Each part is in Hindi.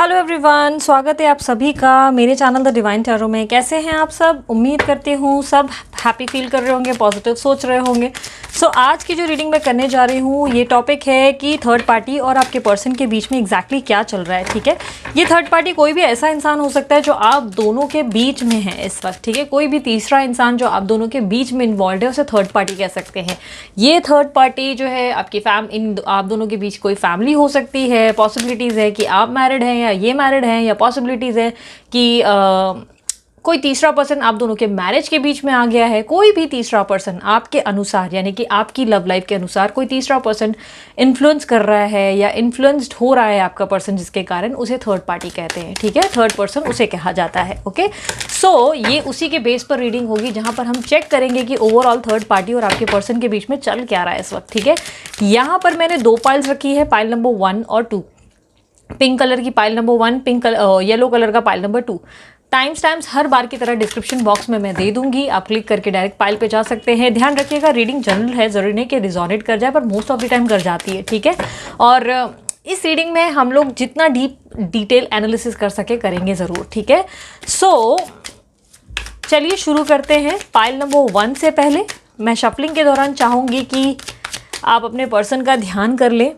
हेलो एवरीवन, स्वागत है आप सभी का मेरे चैनल द डिवाइन टैरो में। कैसे हैं आप सब? उम्मीद करती हूँ सब हैप्पी फील कर रहे होंगे, पॉजिटिव सोच रहे होंगे। सो आज की जो रीडिंग मैं करने जा रही हूँ, ये टॉपिक है कि थर्ड पार्टी और आपके पर्सन के बीच में एग्जैक्टली क्या चल रहा है। ठीक है, ये थर्ड पार्टी कोई भी ऐसा इंसान हो सकता है जो आप दोनों के बीच में है इस वक्त। ठीक है, कोई भी तीसरा इंसान जो आप दोनों के बीच में इन्वॉल्व है उसे थर्ड पार्टी कह सकते हैं। ये थर्ड पार्टी जो है आपकी आप दोनों के बीच कोई फैमिली हो सकती है। पॉसिबिलिटीज़ है कि आप मैरिड हैं या ये मैरिड हैं, या पॉसिबिलिटीज़ है कि कोई तीसरा पर्सन आप दोनों के मैरिज के बीच में आ गया है। कोई भी तीसरा पर्सन आपके अनुसार, यानी कि आपकी लव लाइफ के अनुसार कोई तीसरा पर्सन इन्फ्लुएंस कर रहा है या इन्फ्लुएंस्ड हो रहा है आपका पर्सन, जिसके कारण उसे थर्ड पार्टी कहते हैं। ठीक है, थर्ड पर्सन उसे कहा जाता है। ओके, सो ये उसी के बेस पर रीडिंग होगी जहां पर हम चेक करेंगे कि ओवरऑल थर्ड पार्टी और आपके पर्सन के बीच में चल क्या रहा है इस वक्त। ठीक है, यहाँ पर मैंने दो पाइल्स रखी है, पाइल नंबर 1 और 2। पिंक कलर की पाइल नंबर 1, येलो कलर का पाइल नंबर 2। टाइम्स हर बार की तरह डिस्क्रिप्शन बॉक्स में मैं दे दूंगी, आप क्लिक करके डायरेक्ट पाइल पे जा सकते हैं। ध्यान रखिएगा, रीडिंग जनरल है, जरूरी नहीं कि रिजोनेट कर जाए, पर मोस्ट ऑफ द टाइम कर जाती है। ठीक है, और इस रीडिंग में हम लोग जितना डिटेल एनालिसिस कर सके करेंगे ज़रूर। ठीक है, सो चलिए शुरू करते हैं। पाइल नंबर 1 से पहले मैं शफलिंग के दौरान चाहूँगी कि आप अपने पर्सन का ध्यान कर लें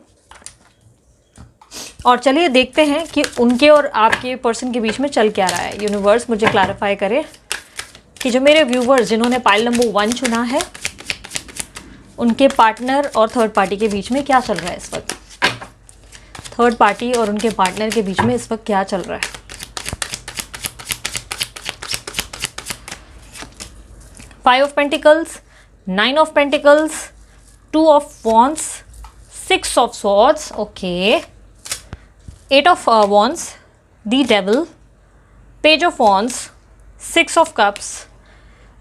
और चलिए देखते हैं कि उनके और आपके पर्सन के बीच में चल क्या रहा है। यूनिवर्स मुझे क्लैरिफाई करे कि जो मेरे व्यूवर्स जिन्होंने पाइल नंबर 1 चुना है, उनके पार्टनर और थर्ड पार्टी के बीच में क्या चल रहा है इस वक्त। थर्ड पार्टी और उनके पार्टनर के बीच में इस वक्त क्या चल रहा है। Five of pentacles, 9 of pentacles, 2 of wands, 6 of swords, okay, 8 of wands, the devil, page of wands, 6 of cups,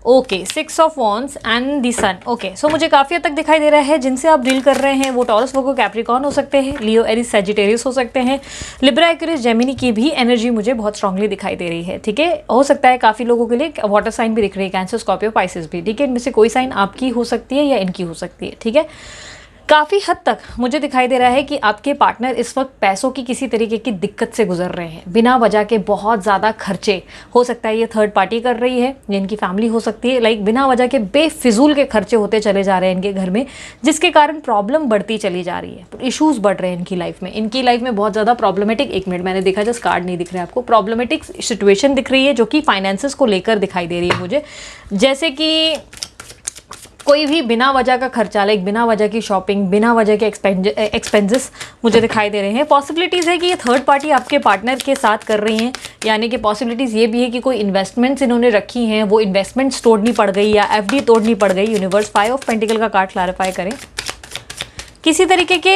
okay, 6 of wands and the sun। Okay, so मुझे काफ़ी हद तक दिखाई दे रहा है जिनसे आप डील कर रहे हैं वो टॉरस, वर्गो, कैप्रिकॉर्न हो सकते हैं, लियो, एरीज, सैजिटेरियस हो सकते हैं, लिब्रा, एक्वेरियस, जेमिनी की भी एनर्जी मुझे बहुत स्ट्रांगली दिखाई दे रही है। ठीक है, हो सकता है काफ़ी लोगों के लिए वाटर साइन भी दिख रही है, कैंसर, स्कॉर्पियो, पाइसेस भी। ठीक है, इनमें से कोई साइन आपकी हो सकती है या इनकी हो सकती है। ठीक है, काफ़ी हद तक मुझे दिखाई दे रहा है कि आपके पार्टनर इस वक्त पैसों की किसी तरीके की दिक्कत से गुजर रहे हैं। बिना वजह के बहुत ज़्यादा खर्चे, हो सकता है ये थर्ड पार्टी कर रही है या इनकी फैमिली हो सकती है, लाइक बिना वजह के बेफिजूल के खर्चे होते चले जा रहे हैं इनके घर में, जिसके कारण प्रॉब्लम बढ़ती चली जा रही है, इशूज़ बढ़ रहे हैं इनकी लाइफ में। इनकी लाइफ में बहुत ज़्यादा प्रॉब्लमेटिक, एक मिनट मैंने देखा जस्ट कार्ड नहीं दिख रहा है आपको, प्रॉब्लमेटिक सिचुएशन दिख रही है जो कि फाइनेंसेस को लेकर दिखाई दे रही है मुझे। जैसे कि कोई भी बिना वजह का खर्चा, लाइक बिना वजह की शॉपिंग, बिना वजह के एक्सपेंसेस मुझे दिखाई दे रहे हैं। पॉसिबिलिटीज़ है कि ये थर्ड पार्टी आपके पार्टनर के साथ कर रही हैं, यानी कि पॉसिबिलिटीज़ ये भी है कि कोई इन्वेस्टमेंट्स इन्होंने रखी हैं, वो इन्वेस्टमेंट्स तोड़नी पड़ गई या एफडी तोड़नी पड़ गई। यूनिवर्स 5 ऑफ पेंटिकल का कार्ड क्लैरिफाई करें। किसी तरीके के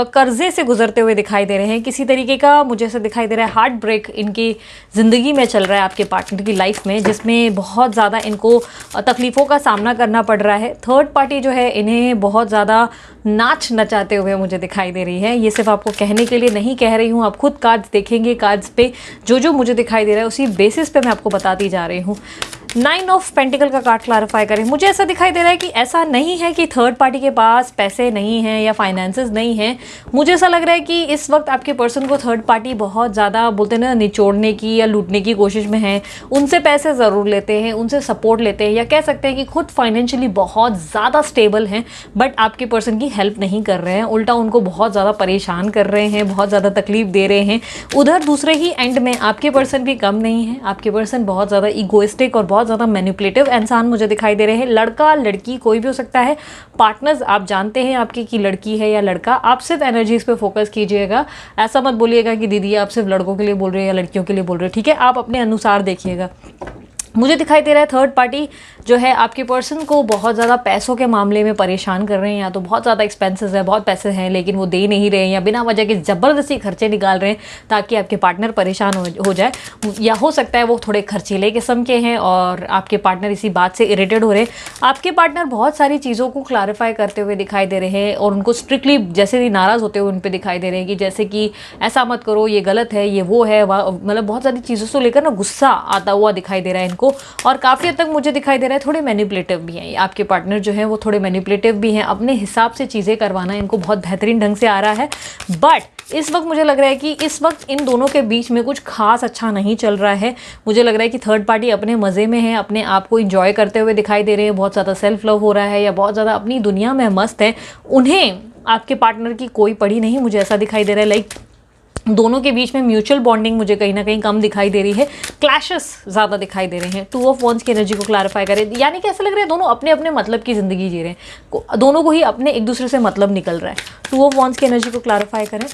कर्जे से गुजरते हुए दिखाई दे रहे हैं, किसी तरीके का मुझे ऐसा दिखाई दे रहा है हार्ट ब्रेक इनकी ज़िंदगी में चल रहा है आपके पार्टनर की लाइफ में, जिसमें बहुत ज़्यादा इनको तकलीफ़ों का सामना करना पड़ रहा है। थर्ड पार्टी जो है इन्हें बहुत ज़्यादा नाच नचाते हुए मुझे दिखाई दे रही है। ये सिर्फ आपको कहने के लिए नहीं कह रही हूँ, आप खुद कार्ड्स देखेंगे, कार्ड्स पे जो मुझे दिखाई दे रहा है उसी बेसिस पे मैं आपको बताती जा रही हूँ। 9 ऑफ पेंटिकल का कार्ड क्लैरिफाई करें। मुझे ऐसा दिखाई दे रहा है कि ऐसा नहीं है कि थर्ड पार्टी के पास पैसे नहीं हैं या फाइनेंसेस नहीं हैं। मुझे ऐसा लग रहा है कि इस वक्त आपके पर्सन को थर्ड पार्टी बहुत ज़्यादा बोलते हैं ना, निचोड़ने की या लूटने की कोशिश में है। उनसे पैसे ज़रूर लेते हैं, उनसे सपोर्ट लेते हैं, या कह सकते हैं कि खुद फाइनेंशियली बहुत ज़्यादा स्टेबल हैं, बट आपके पर्सन की हेल्प नहीं कर रहे हैं, उल्टा उनको बहुत ज़्यादा परेशान कर रहे हैं, बहुत ज़्यादा तकलीफ दे रहे हैं। उधर दूसरे ही एंड में आपके पर्सन भी कम नहीं है, आपके पर्सन बहुत ज़्यादा ईगोइस्टिक और बहुत ज़्यादा मैनिपुलेटिव इंसान मुझे दिखाई दे रहे हैं। लड़का लड़की कोई भी हो सकता है, पार्टनर्स आप जानते हैं आपकी कि लड़की है या लड़का। आप सिर्फ एनर्जीज पे फोकस कीजिएगा, ऐसा मत बोलिएगा कि दीदी आप सिर्फ लड़कों के लिए बोल रहे हो या लड़कियों के लिए बोल रहे हो। ठीक है, आप अपने अनुसार देखिएगा। मुझे दिखाई दे रहा है थर्ड पार्टी जो है आपके पर्सन को बहुत ज़्यादा पैसों के मामले में परेशान कर रहे हैं, या तो बहुत ज़्यादा एक्सपेंसेस है, बहुत पैसे हैं लेकिन वो दे नहीं रहे हैं, या बिना वजह के ज़बरदस्ती खर्चे निकाल रहे हैं ताकि आपके पार्टनर परेशान हो जाए, या हो सकता है वो थोड़े खर्चीले किस्म के हैं और आपके पार्टनर इसी बात से इरिटेट हो रहे हैं। आपके पार्टनर बहुत सारी चीज़ों को क्लैरिफाई करते हुए दिखाई दे रहे हैं और उनको स्ट्रिक्टली जैसे ही नाराज़ होते हुए उन पर दिखाई दे रहे हैं कि जैसे कि ऐसा मत करो, ये गलत है, ये वो है, मतलब बहुत सारी चीज़ों से लेकर ना गुस्सा आता हुआ दिखाई दे रहा है इनको। आपको, और काफ़ी हद तक मुझे दिखाई दे रहा है थोड़े मैनिपुलेटिव भी हैं। आपके पार्टनर जो है वो थोड़े मैनिपुलेटिव भी हैं, अपने हिसाब से चीज़ें करवाना इनको बहुत बेहतरीन ढंग से आ रहा है। बट इस वक्त मुझे लग रहा है कि इस वक्त इन दोनों के बीच में कुछ खास अच्छा नहीं चल रहा है। मुझे लग रहा है कि थर्ड पार्टी अपने मज़े में है, अपने आप को इंजॉय करते हुए दिखाई दे रहे हैं, बहुत ज़्यादा सेल्फ लव हो रहा है या बहुत ज़्यादा अपनी दुनिया में मस्त है। उन्हें आपके पार्टनर की कोई पड़ी नहीं, मुझे ऐसा दिखाई दे रहा है। लाइक दोनों के बीच में म्यूचुअल बॉन्डिंग मुझे कहीं ना कहीं कम दिखाई दे रही है, क्लैशेस ज़्यादा दिखाई दे रहे हैं। 2 ऑफ वॉन्ड्स की एनर्जी को क्लैरिफाई करें, यानी कि ऐसा लग रहा है दोनों अपने अपने मतलब की ज़िंदगी जी रहे हैं, दोनों को ही अपने एक दूसरे से मतलब निकल रहा है। 2 ऑफ वॉन्ड्स की एनर्जी को क्लैरिफाई करें।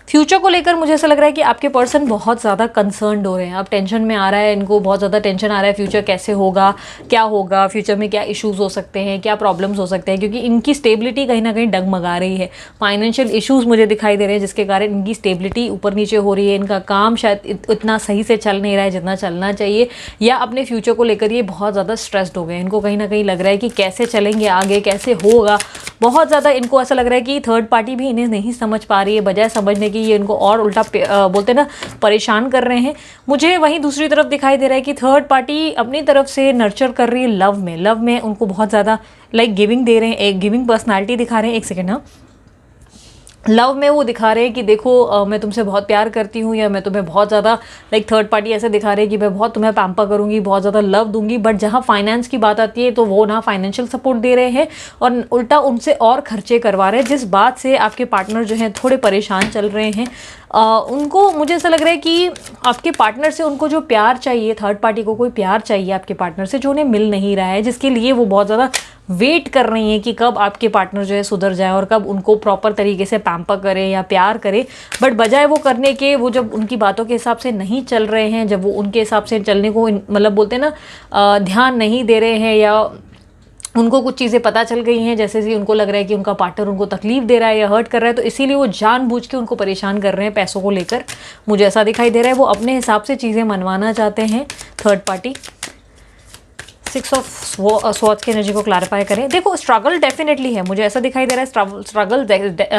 फ्यूचर को लेकर मुझे ऐसा लग रहा है कि आपके पर्सन बहुत ज़्यादा कंसर्न्ड हो रहे हैं, अब टेंशन में आ रहा है इनको, बहुत ज़्यादा टेंशन आ रहा है फ्यूचर कैसे होगा, क्या होगा, फ्यूचर में क्या इश्यूज़ हो सकते हैं, क्या प्रॉब्लम्स हो सकते हैं, क्योंकि इनकी स्टेबिलिटी कहीं ना कहीं डगमगा रही है। फाइनेंशियल इश्यूज़ मुझे दिखाई दे रहे हैं जिसके कारण इनकी स्टेबिलिटी ऊपर नीचे हो रही है, इनका काम शायद इतना सही से चल नहीं रहा है जितना चलना चाहिए, या अपने फ्यूचर को लेकर ये बहुत ज़्यादा स्ट्रेस्ड हो गए। इनको कहीं ना कहीं लग रहा है कि कैसे चलेंगे आगे, कैसे होगा, बहुत ज़्यादा इनको ऐसा लग रहा है कि थर्ड पार्टी भी इन्हें नहीं समझ पा रही है, बजाय समझने की ये इनको और उल्टा बोलते ना परेशान कर रहे हैं। मुझे वहीं दूसरी तरफ दिखाई दे रहा है कि थर्ड पार्टी अपनी तरफ से नर्चर कर रही है लव में उनको बहुत ज़्यादा लाइक गिविंग दे रहे हैं, एक गिविंग पर्सनालिटी दिखा रहे हैं। एक सेकेंड, हाँ, लव में वो दिखा रहे हैं कि देखो मैं तुमसे बहुत प्यार करती हूँ, या मैं तुम्हें बहुत ज़्यादा लाइक थर्ड पार्टी ऐसे दिखा रहे हैं कि मैं बहुत तुम्हें पैम्पर करूँगी, बहुत ज़्यादा लव दूंगी। बट जहाँ फाइनेंस की बात आती है तो वो ना फाइनेंशियल सपोर्ट दे रहे हैं और उल्टा उनसे और खर्चे करवा रहे हैं, जिस बात से आपके पार्टनर जो हैं थोड़े परेशान चल रहे हैं। उनको मुझे ऐसा लग रहा है कि आपके पार्टनर से उनको जो प्यार चाहिए, थर्ड पार्टी को कोई प्यार चाहिए आपके पार्टनर से जो उन्हें मिल नहीं रहा है, जिसके लिए वो बहुत ज़्यादा वेट कर रही हैं कि कब आपके पार्टनर जो है सुधर जाए और कब उनको प्रॉपर तरीके से पैम्पर करे या प्यार करे। बट बजाय वो करने के, वो जब उनकी बातों के हिसाब से नहीं चल रहे हैं, जब वो उनके हिसाब से चलने को मतलब बोलते हैं ना ध्यान नहीं दे रहे हैं, या उनको कुछ चीज़ें पता चल गई हैं जैसे कि उनको लग रहा है कि उनका पार्टनर उनको तकलीफ दे रहा है या हर्ट कर रहा है, तो इसीलिए वो जानबूझ के उनको परेशान कर रहे हैं पैसों को लेकर। मुझे ऐसा दिखाई दे रहा है वो अपने हिसाब से चीज़ें मनवाना चाहते हैं थर्ड पार्टी। 6 ऑफ स्वॉर्ड्स की एनर्जी को क्लैरिफाई करें। देखो स्ट्रगल डेफिनेटली है, मुझे ऐसा दिखाई दे रहा है स्ट्रगल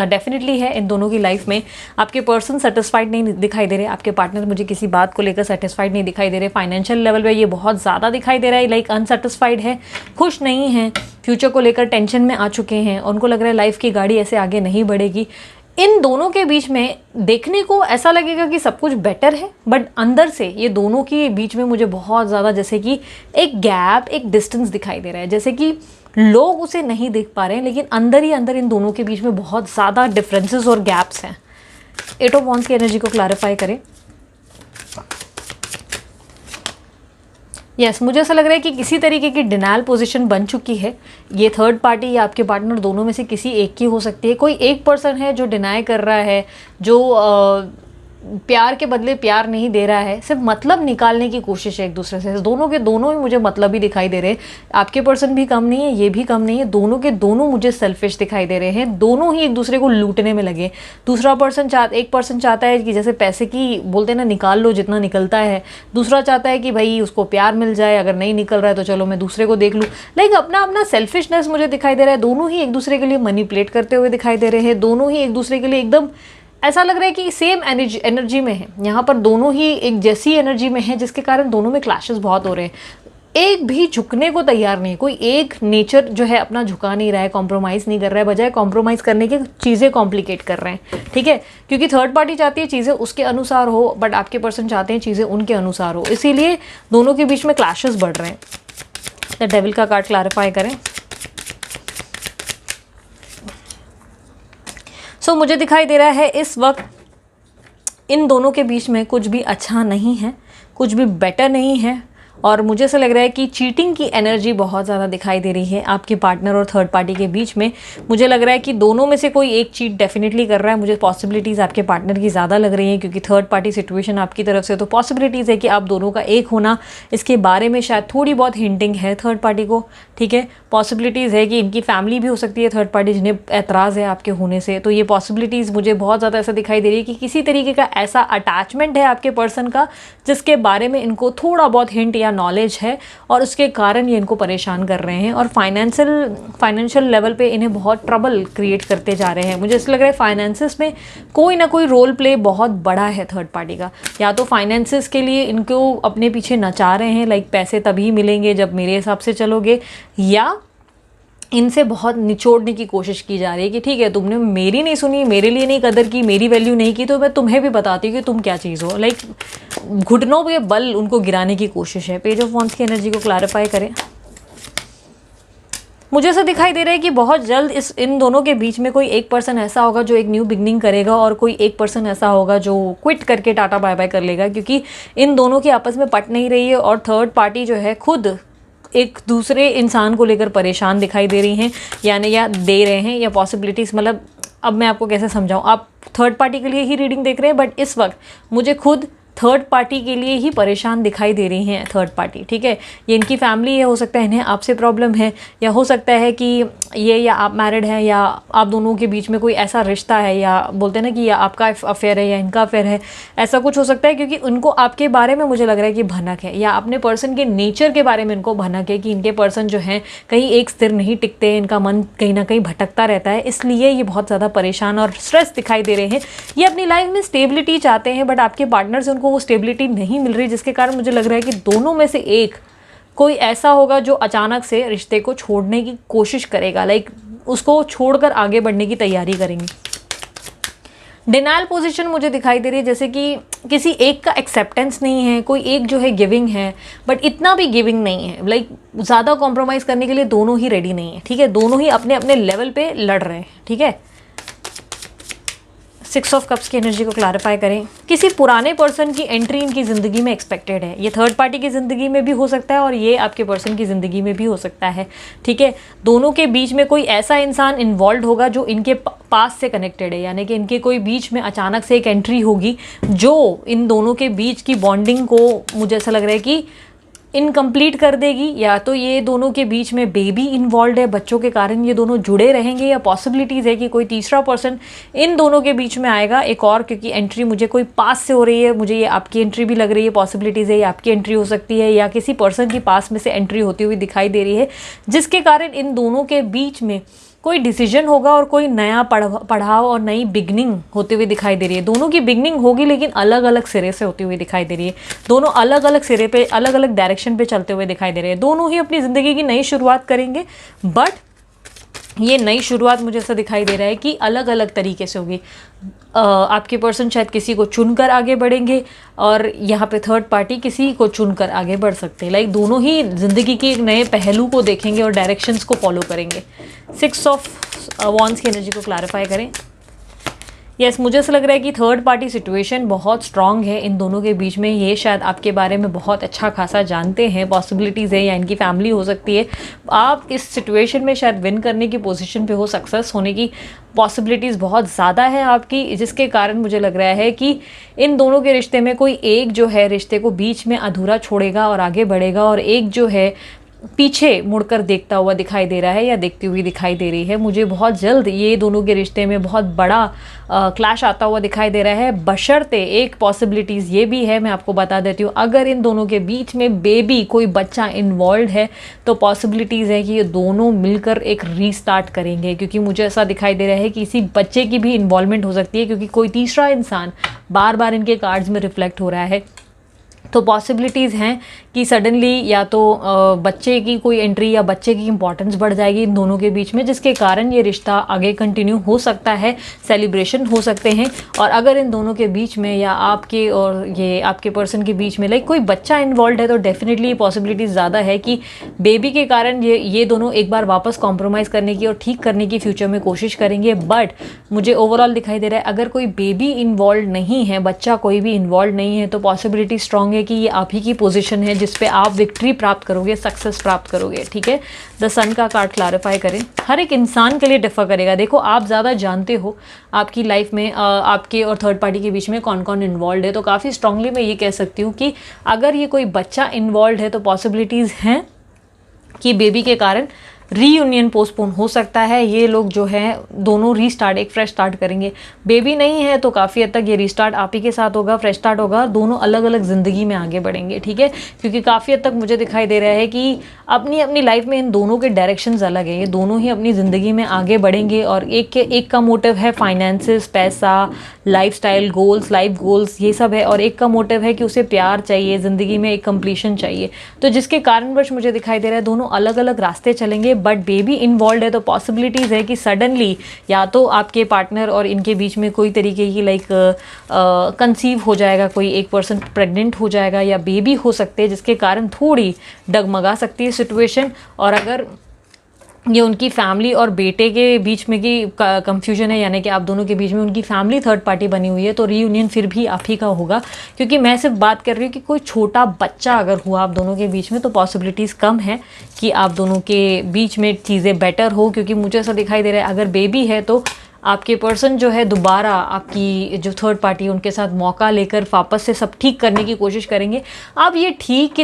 डेफिनेटली है इन दोनों की लाइफ में। आपके पर्सन सेटिस्फाइड नहीं दिखाई दे रहे, आपके पार्टनर मुझे किसी बात को लेकर सेटिस्फाइड नहीं दिखाई दे रहे। फाइनेंशियल लेवल पे ये बहुत ज़्यादा दिखाई दे रहा है, लाइक अनसेटिस्फाइड है, खुश नहीं है, फ्यूचर को लेकर टेंशन में आ चुके हैं, उनको लग रहा है लाइफ की गाड़ी ऐसे आगे नहीं बढ़ेगी। इन दोनों के बीच में देखने को ऐसा लगेगा कि सब कुछ बेटर है, बट अंदर से ये दोनों के बीच में मुझे बहुत ज़्यादा जैसे कि एक गैप, एक डिस्टेंस दिखाई दे रहा है, जैसे कि लोग उसे नहीं देख पा रहे हैं, लेकिन अंदर ही अंदर इन दोनों के बीच में बहुत ज़्यादा डिफरेंसेस और गैप्स हैं। 8 ऑफ वॉन्ड्स की एनर्जी को क्लैरिफाई करें। यस, मुझे ऐसा लग रहा है कि किसी तरीके की डिनायल पोजीशन बन चुकी है। ये थर्ड पार्टी या आपके पार्टनर दोनों में से किसी एक की हो सकती है। कोई एक पर्सन है जो डिनाई कर रहा है, जो प्यार के बदले प्यार नहीं दे रहा है, सिर्फ मतलब निकालने की कोशिश है एक दूसरे से। दोनों के दोनों ही मुझे मतलब ही दिखाई दे रहे हैं। आपके पर्सन भी कम नहीं है, ये भी कम नहीं है, दोनों के दोनों मुझे सेल्फिश दिखाई दे रहे हैं। दोनों ही एक दूसरे को लूटने में लगे। दूसरा पर्सन एक पर्सन चाहता है कि जैसे पैसे की बोलते हैं ना, निकाल लो जितना निकलता है। दूसरा चाहता है कि भाई उसको प्यार मिल जाए, अगर नहीं निकल रहा है तो चलो मैं दूसरे को देख लूँ। लाइक अपना अपना सेल्फिशनेस मुझे दिखाई दे रहा है। दोनों ही एक दूसरे के लिए मैनिपुलेट करते हुए दिखाई दे रहे हैं। दोनों ही एक दूसरे के लिए एकदम ऐसा लग रहा है कि सेम एनर्जी में है। यहाँ पर दोनों ही एक जैसी एनर्जी में है, जिसके कारण दोनों में क्लैशेस बहुत हो रहे हैं। एक भी झुकने को तैयार नहीं है, कोई एक नेचर जो है अपना झुका नहीं रहा है, कॉम्प्रोमाइज़ नहीं कर रहा है, बजाय कॉम्प्रोमाइज़ करने के चीज़ें कॉम्प्लिकेट कर रहे हैं। ठीक है, क्योंकि थर्ड पार्टी चाहती है चीज़ें उसके अनुसार हो, बट आपके पर्सन चाहते हैं चीज़ें उनके अनुसार हो, इसीलिए दोनों के बीच में क्लैशेस बढ़ रहे हैं। द डेविल का कार्ड क्लैरिफाई करें। सो मुझे दिखाई दे रहा है इस वक्त इन दोनों के बीच में कुछ भी अच्छा नहीं है, कुछ भी बेटर नहीं है, और मुझे ऐसा लग रहा है कि चीटिंग की एनर्जी बहुत ज़्यादा दिखाई दे रही है आपके पार्टनर और थर्ड पार्टी के बीच में। मुझे लग रहा है कि दोनों में से कोई एक चीट डेफिनेटली कर रहा है। मुझे पॉसिबिलिटीज़ आपके पार्टनर की ज़्यादा लग रही हैं, क्योंकि थर्ड पार्टी सिचुएशन आपकी तरफ से, तो पॉसिबिलिटीज़ है कि आप दोनों का एक होना, इसके बारे में शायद थोड़ी बहुत हिंटिंग है थर्ड पार्टी को। ठीक है, पॉसिबिलिटीज़ है कि इनकी फैमिली भी हो सकती है थर्ड पार्टी जिन्हें एतराज़ है आपके होने से। तो ये पॉसिबिलिटीज़ मुझे बहुत ज़्यादा ऐसा दिखाई दे रही है कि किसी तरीके का ऐसा अटैचमेंट है आपके पर्सन का जिसके बारे में इनको थोड़ा बहुत हिंट या नॉलेज है और उसके कारण ये इनको परेशान कर रहे हैं और फाइनेंशियल लेवल पे इन्हें बहुत ट्रबल क्रिएट करते जा रहे हैं। मुझे ऐसा लग रहा है फाइनेंसिस में कोई ना कोई रोल प्ले बहुत बड़ा है थर्ड पार्टी का, या तो फाइनेंसिस के लिए इनको अपने पीछे नचा रहे हैं, लाइक पैसे तभी मिलेंगे जब मेरे हिसाब से चलोगे, या इनसे बहुत निचोड़ने की कोशिश की जा रही है कि ठीक है तुमने मेरी नहीं सुनी, मेरे लिए नहीं कदर की, मेरी वैल्यू नहीं की, तो मैं तुम्हें भी बताती हूँ कि तुम क्या चीज़ हो। लाइक घुटनों पे बल उनको गिराने की कोशिश है। पेज ऑफ वॉन्ड्स की एनर्जी को क्लैरिफाई करें। मुझे ऐसा दिखाई दे रहा है कि बहुत जल्द इन दोनों के बीच में कोई एक पर्सन ऐसा होगा जो एक न्यू बिगनिंग करेगा और कोई एक पर्सन ऐसा होगा जो क्विट करके टाटा बाय बाय कर लेगा, क्योंकि इन दोनों की आपस में पट नहीं रही है और थर्ड पार्टी जो है खुद एक दूसरे इंसान को लेकर परेशान दिखाई दे रही हैं, यानी या दे रहे हैं, या पॉसिबिलिटीज़, मतलब अब मैं आपको कैसे समझाऊं, आप थर्ड पार्टी के लिए ही रीडिंग देख रहे हैं बट इस वक्त मुझे खुद थर्ड पार्टी के लिए ही परेशान दिखाई दे रही हैं थर्ड पार्टी। ठीक है, ये इनकी फैमिली है, हो सकता है इन्हें आपसे प्रॉब्लम है, या हो सकता है कि ये या आप मैरिड हैं या आप दोनों के बीच में कोई ऐसा रिश्ता है, या बोलते हैं ना कि या आपका अफेयर है या इनका अफेयर है, ऐसा कुछ हो सकता है, क्योंकि उनको आपके बारे में मुझे लग रहा है कि भनक है, या अपने पर्सन के नेचर के बारे में इनको भनक है कि इनके पर्सन जो हैं कहीं एक स्थिर नहीं टिकते, इनका मन कहीं ना कहीं भटकता रहता है, इसलिए ये बहुत ज़्यादा परेशान और स्ट्रेस दिखाई दे रहे हैं। ये अपनी लाइफ में स्टेबिलिटी चाहते हैं बट आपके पार्टनर से उनको वो स्टेबिलिटी नहीं मिल रही, जिसके कारण मुझे लग रहा है कि दोनों में से एक कोई ऐसा होगा जो अचानक से रिश्ते को छोड़ने की कोशिश करेगा, लाइक उसको छोड़कर आगे बढ़ने की तैयारी करेंगे। डिनायल पोजीशन मुझे दिखाई दे रही है, जैसे कि किसी एक का एक्सेप्टेंस नहीं है, कोई एक जो है गिविंग है बट इतना भी गिविंग नहीं है, लाइक ज़्यादा कॉम्प्रोमाइज़ करने के लिए दोनों ही रेडी नहीं है। ठीक है, दोनों ही अपने अपने लेवल पे लड़ रहे हैं। ठीक है, 6 ऑफ कप्स की एनर्जी को क्लैरिफाई करें। किसी पुराने पर्सन की एंट्री इनकी ज़िंदगी में एक्सपेक्टेड है, ये थर्ड पार्टी की ज़िंदगी में भी हो सकता है और ये आपके पर्सन की ज़िंदगी में भी हो सकता है। ठीक है, दोनों के बीच में कोई ऐसा इंसान इन्वॉल्व होगा जो इनके पास से कनेक्टेड है, यानी कि इनके कोई बीच में अचानक से एक एंट्री होगी जो इन दोनों के बीच की बॉन्डिंग को मुझे ऐसा लग रहा है कि इनकम्प्लीट कर देगी, या तो ये दोनों के बीच में बेबी इन्वॉल्व है, बच्चों के कारण ये दोनों जुड़े रहेंगे, या पॉसिबिलिटीज़ है कि कोई तीसरा पर्सन इन दोनों के बीच में आएगा एक और, क्योंकि एंट्री मुझे कोई पास से हो रही है, मुझे ये आपकी एंट्री भी लग रही है, पॉसिबिलिटीज़ है ये आपकी एंट्री हो सकती है या किसी पर्सन की पास में से एंट्री होती हुई दिखाई दे रही है, जिसके कारण इन दोनों के बीच में कोई डिसीजन होगा और कोई नया पढ़ाव और नई बिगनिंग होते हुए दिखाई दे रही है। दोनों की बिगनिंग होगी लेकिन अलग अलग सिरे से होती हुई दिखाई दे रही है, दोनों अलग अलग सिरे पे अलग अलग डायरेक्शन पे चलते हुए दिखाई दे रहे हैं। दोनों ही अपनी ज़िंदगी की नई शुरुआत करेंगे बट ये नई शुरुआत मुझे ऐसा दिखाई दे रहा है कि अलग अलग तरीके से होगी। आपके पर्सन शायद किसी को चुनकर आगे बढ़ेंगे और यहाँ पे थर्ड पार्टी किसी को चुनकर आगे बढ़ सकते हैं, लाइक दोनों ही ज़िंदगी के एक नए पहलू को देखेंगे और डायरेक्शंस को फॉलो करेंगे। 6 ऑफ वॉन्ड्स की एनर्जी को क्लैरिफाई करें। यस, मुझे ऐसा लग रहा है कि थर्ड पार्टी सिचुएशन बहुत स्ट्रांग है इन दोनों के बीच में, ये शायद आपके बारे में बहुत अच्छा खासा जानते हैं, पॉसिबिलिटीज़ है, या इनकी फैमिली हो सकती है। आप इस सिचुएशन में शायद विन करने की पोजीशन पे हो, सक्सेस होने की पॉसिबिलिटीज़ बहुत ज़्यादा है आपकी, जिसके कारण मुझे लग रहा है कि इन दोनों के रिश्ते में कोई एक जो है रिश्ते को बीच में अधूरा छोड़ेगा और आगे बढ़ेगा, और एक जो है पीछे मुड़कर देखता हुआ दिखाई दे रहा है या देखती हुई दिखाई दे रही है। मुझे बहुत जल्द ये दोनों के रिश्ते में बहुत बड़ा क्लैश आता हुआ दिखाई दे रहा है, बशर्ते एक पॉसिबिलिटीज़ ये भी है, मैं आपको बता देती हूँ, अगर इन दोनों के बीच में बेबी कोई बच्चा इन्वॉल्व है तो पॉसिबिलिटीज़ है कि ये दोनों मिलकर एक रीस्टार्ट करेंगे, क्योंकि मुझे ऐसा दिखाई दे रहा है कि किसी बच्चे की भी इन्वॉल्वमेंट हो सकती है, क्योंकि कोई तीसरा इंसान बार बार इनके कार्ड्स में रिफ्लेक्ट हो रहा है। तो पॉसिबिलिटीज़ हैं कि सडनली या तो बच्चे की कोई एंट्री या बच्चे की इंपॉर्टेंस बढ़ जाएगी इन दोनों के बीच में, जिसके कारण ये रिश्ता आगे कंटिन्यू हो सकता है, सेलिब्रेशन हो सकते हैं। और अगर इन दोनों के बीच में या आपके और ये आपके पर्सन के बीच में लाइक कोई बच्चा इन्वॉल्व है तो डेफिनेटली पॉसिबिलिटीज़ ज़्यादा है कि बेबी के कारण ये दोनों एक बार वापस कॉम्प्रोमाइज़ करने की और ठीक करने की फ्यूचर में कोशिश करेंगे। बट मुझे ओवरऑल दिखाई दे रहा है अगर कोई बेबी इन्वॉल्व नहीं है, बच्चा कोई भी इन्वॉल्व नहीं है, तो पॉसिबिलिटी स्ट्रांग है कि ये आप ही की पोजीशन है जिस पे आप विक्ट्री प्राप्त करोगे, सक्सेस प्राप्त करोगे। ठीक है, द सन का कार्ड क्लैरिफाई करें। हर एक इंसान के लिए डिफर करेगा। देखो, आप ज़्यादा जानते हो आपकी लाइफ में आपके और थर्ड पार्टी के बीच में कौन कौन इन्वॉल्व है, तो काफ़ी स्ट्रांगली मैं ये कह सकती हूँ कि अगर ये कोई बच्चा इन्वॉल्व है तो पॉसिबिलिटीज़ हैं कि बेबी के कारण रीयूनियन पोस्टपोन हो सकता है, ये लोग जो है दोनों रीस्टार्ट, एक फ्रेश स्टार्ट करेंगे। बेबी नहीं है तो काफ़ी हद तक ये रीस्टार्ट आप ही के साथ होगा, फ्रेश स्टार्ट होगा, दोनों अलग अलग ज़िंदगी में आगे बढ़ेंगे, ठीक है। क्योंकि काफ़ी हद तक मुझे दिखाई दे रहा है कि अपनी अपनी लाइफ में इन दोनों के डायरेक्शंस अलग है, ये दोनों ही अपनी ज़िंदगी में आगे बढ़ेंगे। और एक का मोटिव है फाइनेंसेस, पैसा, लाइफस्टाइल गोल्स, लाइफ गोल्स, ये सब है। और एक का मोटिव है कि उसे प्यार चाहिए, ज़िंदगी में एक कंप्लीशन चाहिए। तो जिसके कारणवश मुझे दिखाई दे रहा है दोनों अलग अलग रास्ते चलेंगे। बट बेबी इन्वॉल्व है तो पॉसिबिलिटीज़ है कि सडनली या तो आपके पार्टनर और इनके बीच में कोई तरीके की कंसीव हो जाएगा, कोई एक पर्सन प्रेग्नेंट हो जाएगा या बेबी हो सकते हैं, जिसके कारण थोड़ी डगमगा सकती है सिचुएशन। और अगर ये उनकी फैमिली और बेटे के बीच में की कंफ्यूजन है, यानी कि आप दोनों के बीच में उनकी फैमिली थर्ड पार्टी बनी हुई है, तो रीयूनियन फिर भी आप ही का होगा। क्योंकि मैं सिर्फ बात कर रही हूँ कि कोई छोटा बच्चा अगर हुआ आप दोनों के बीच में तो पॉसिबिलिटीज़ कम है कि आप दोनों के बीच में चीज़ें बेटर हो। क्योंकि मुझे ऐसा दिखाई दे रहा है अगर बेबी है तो आपके पर्सन जो है दोबारा आपकी जो थर्ड पार्टी है उनके साथ मौका लेकर वापस से सब ठीक करने की कोशिश करेंगे। अब ये ठीक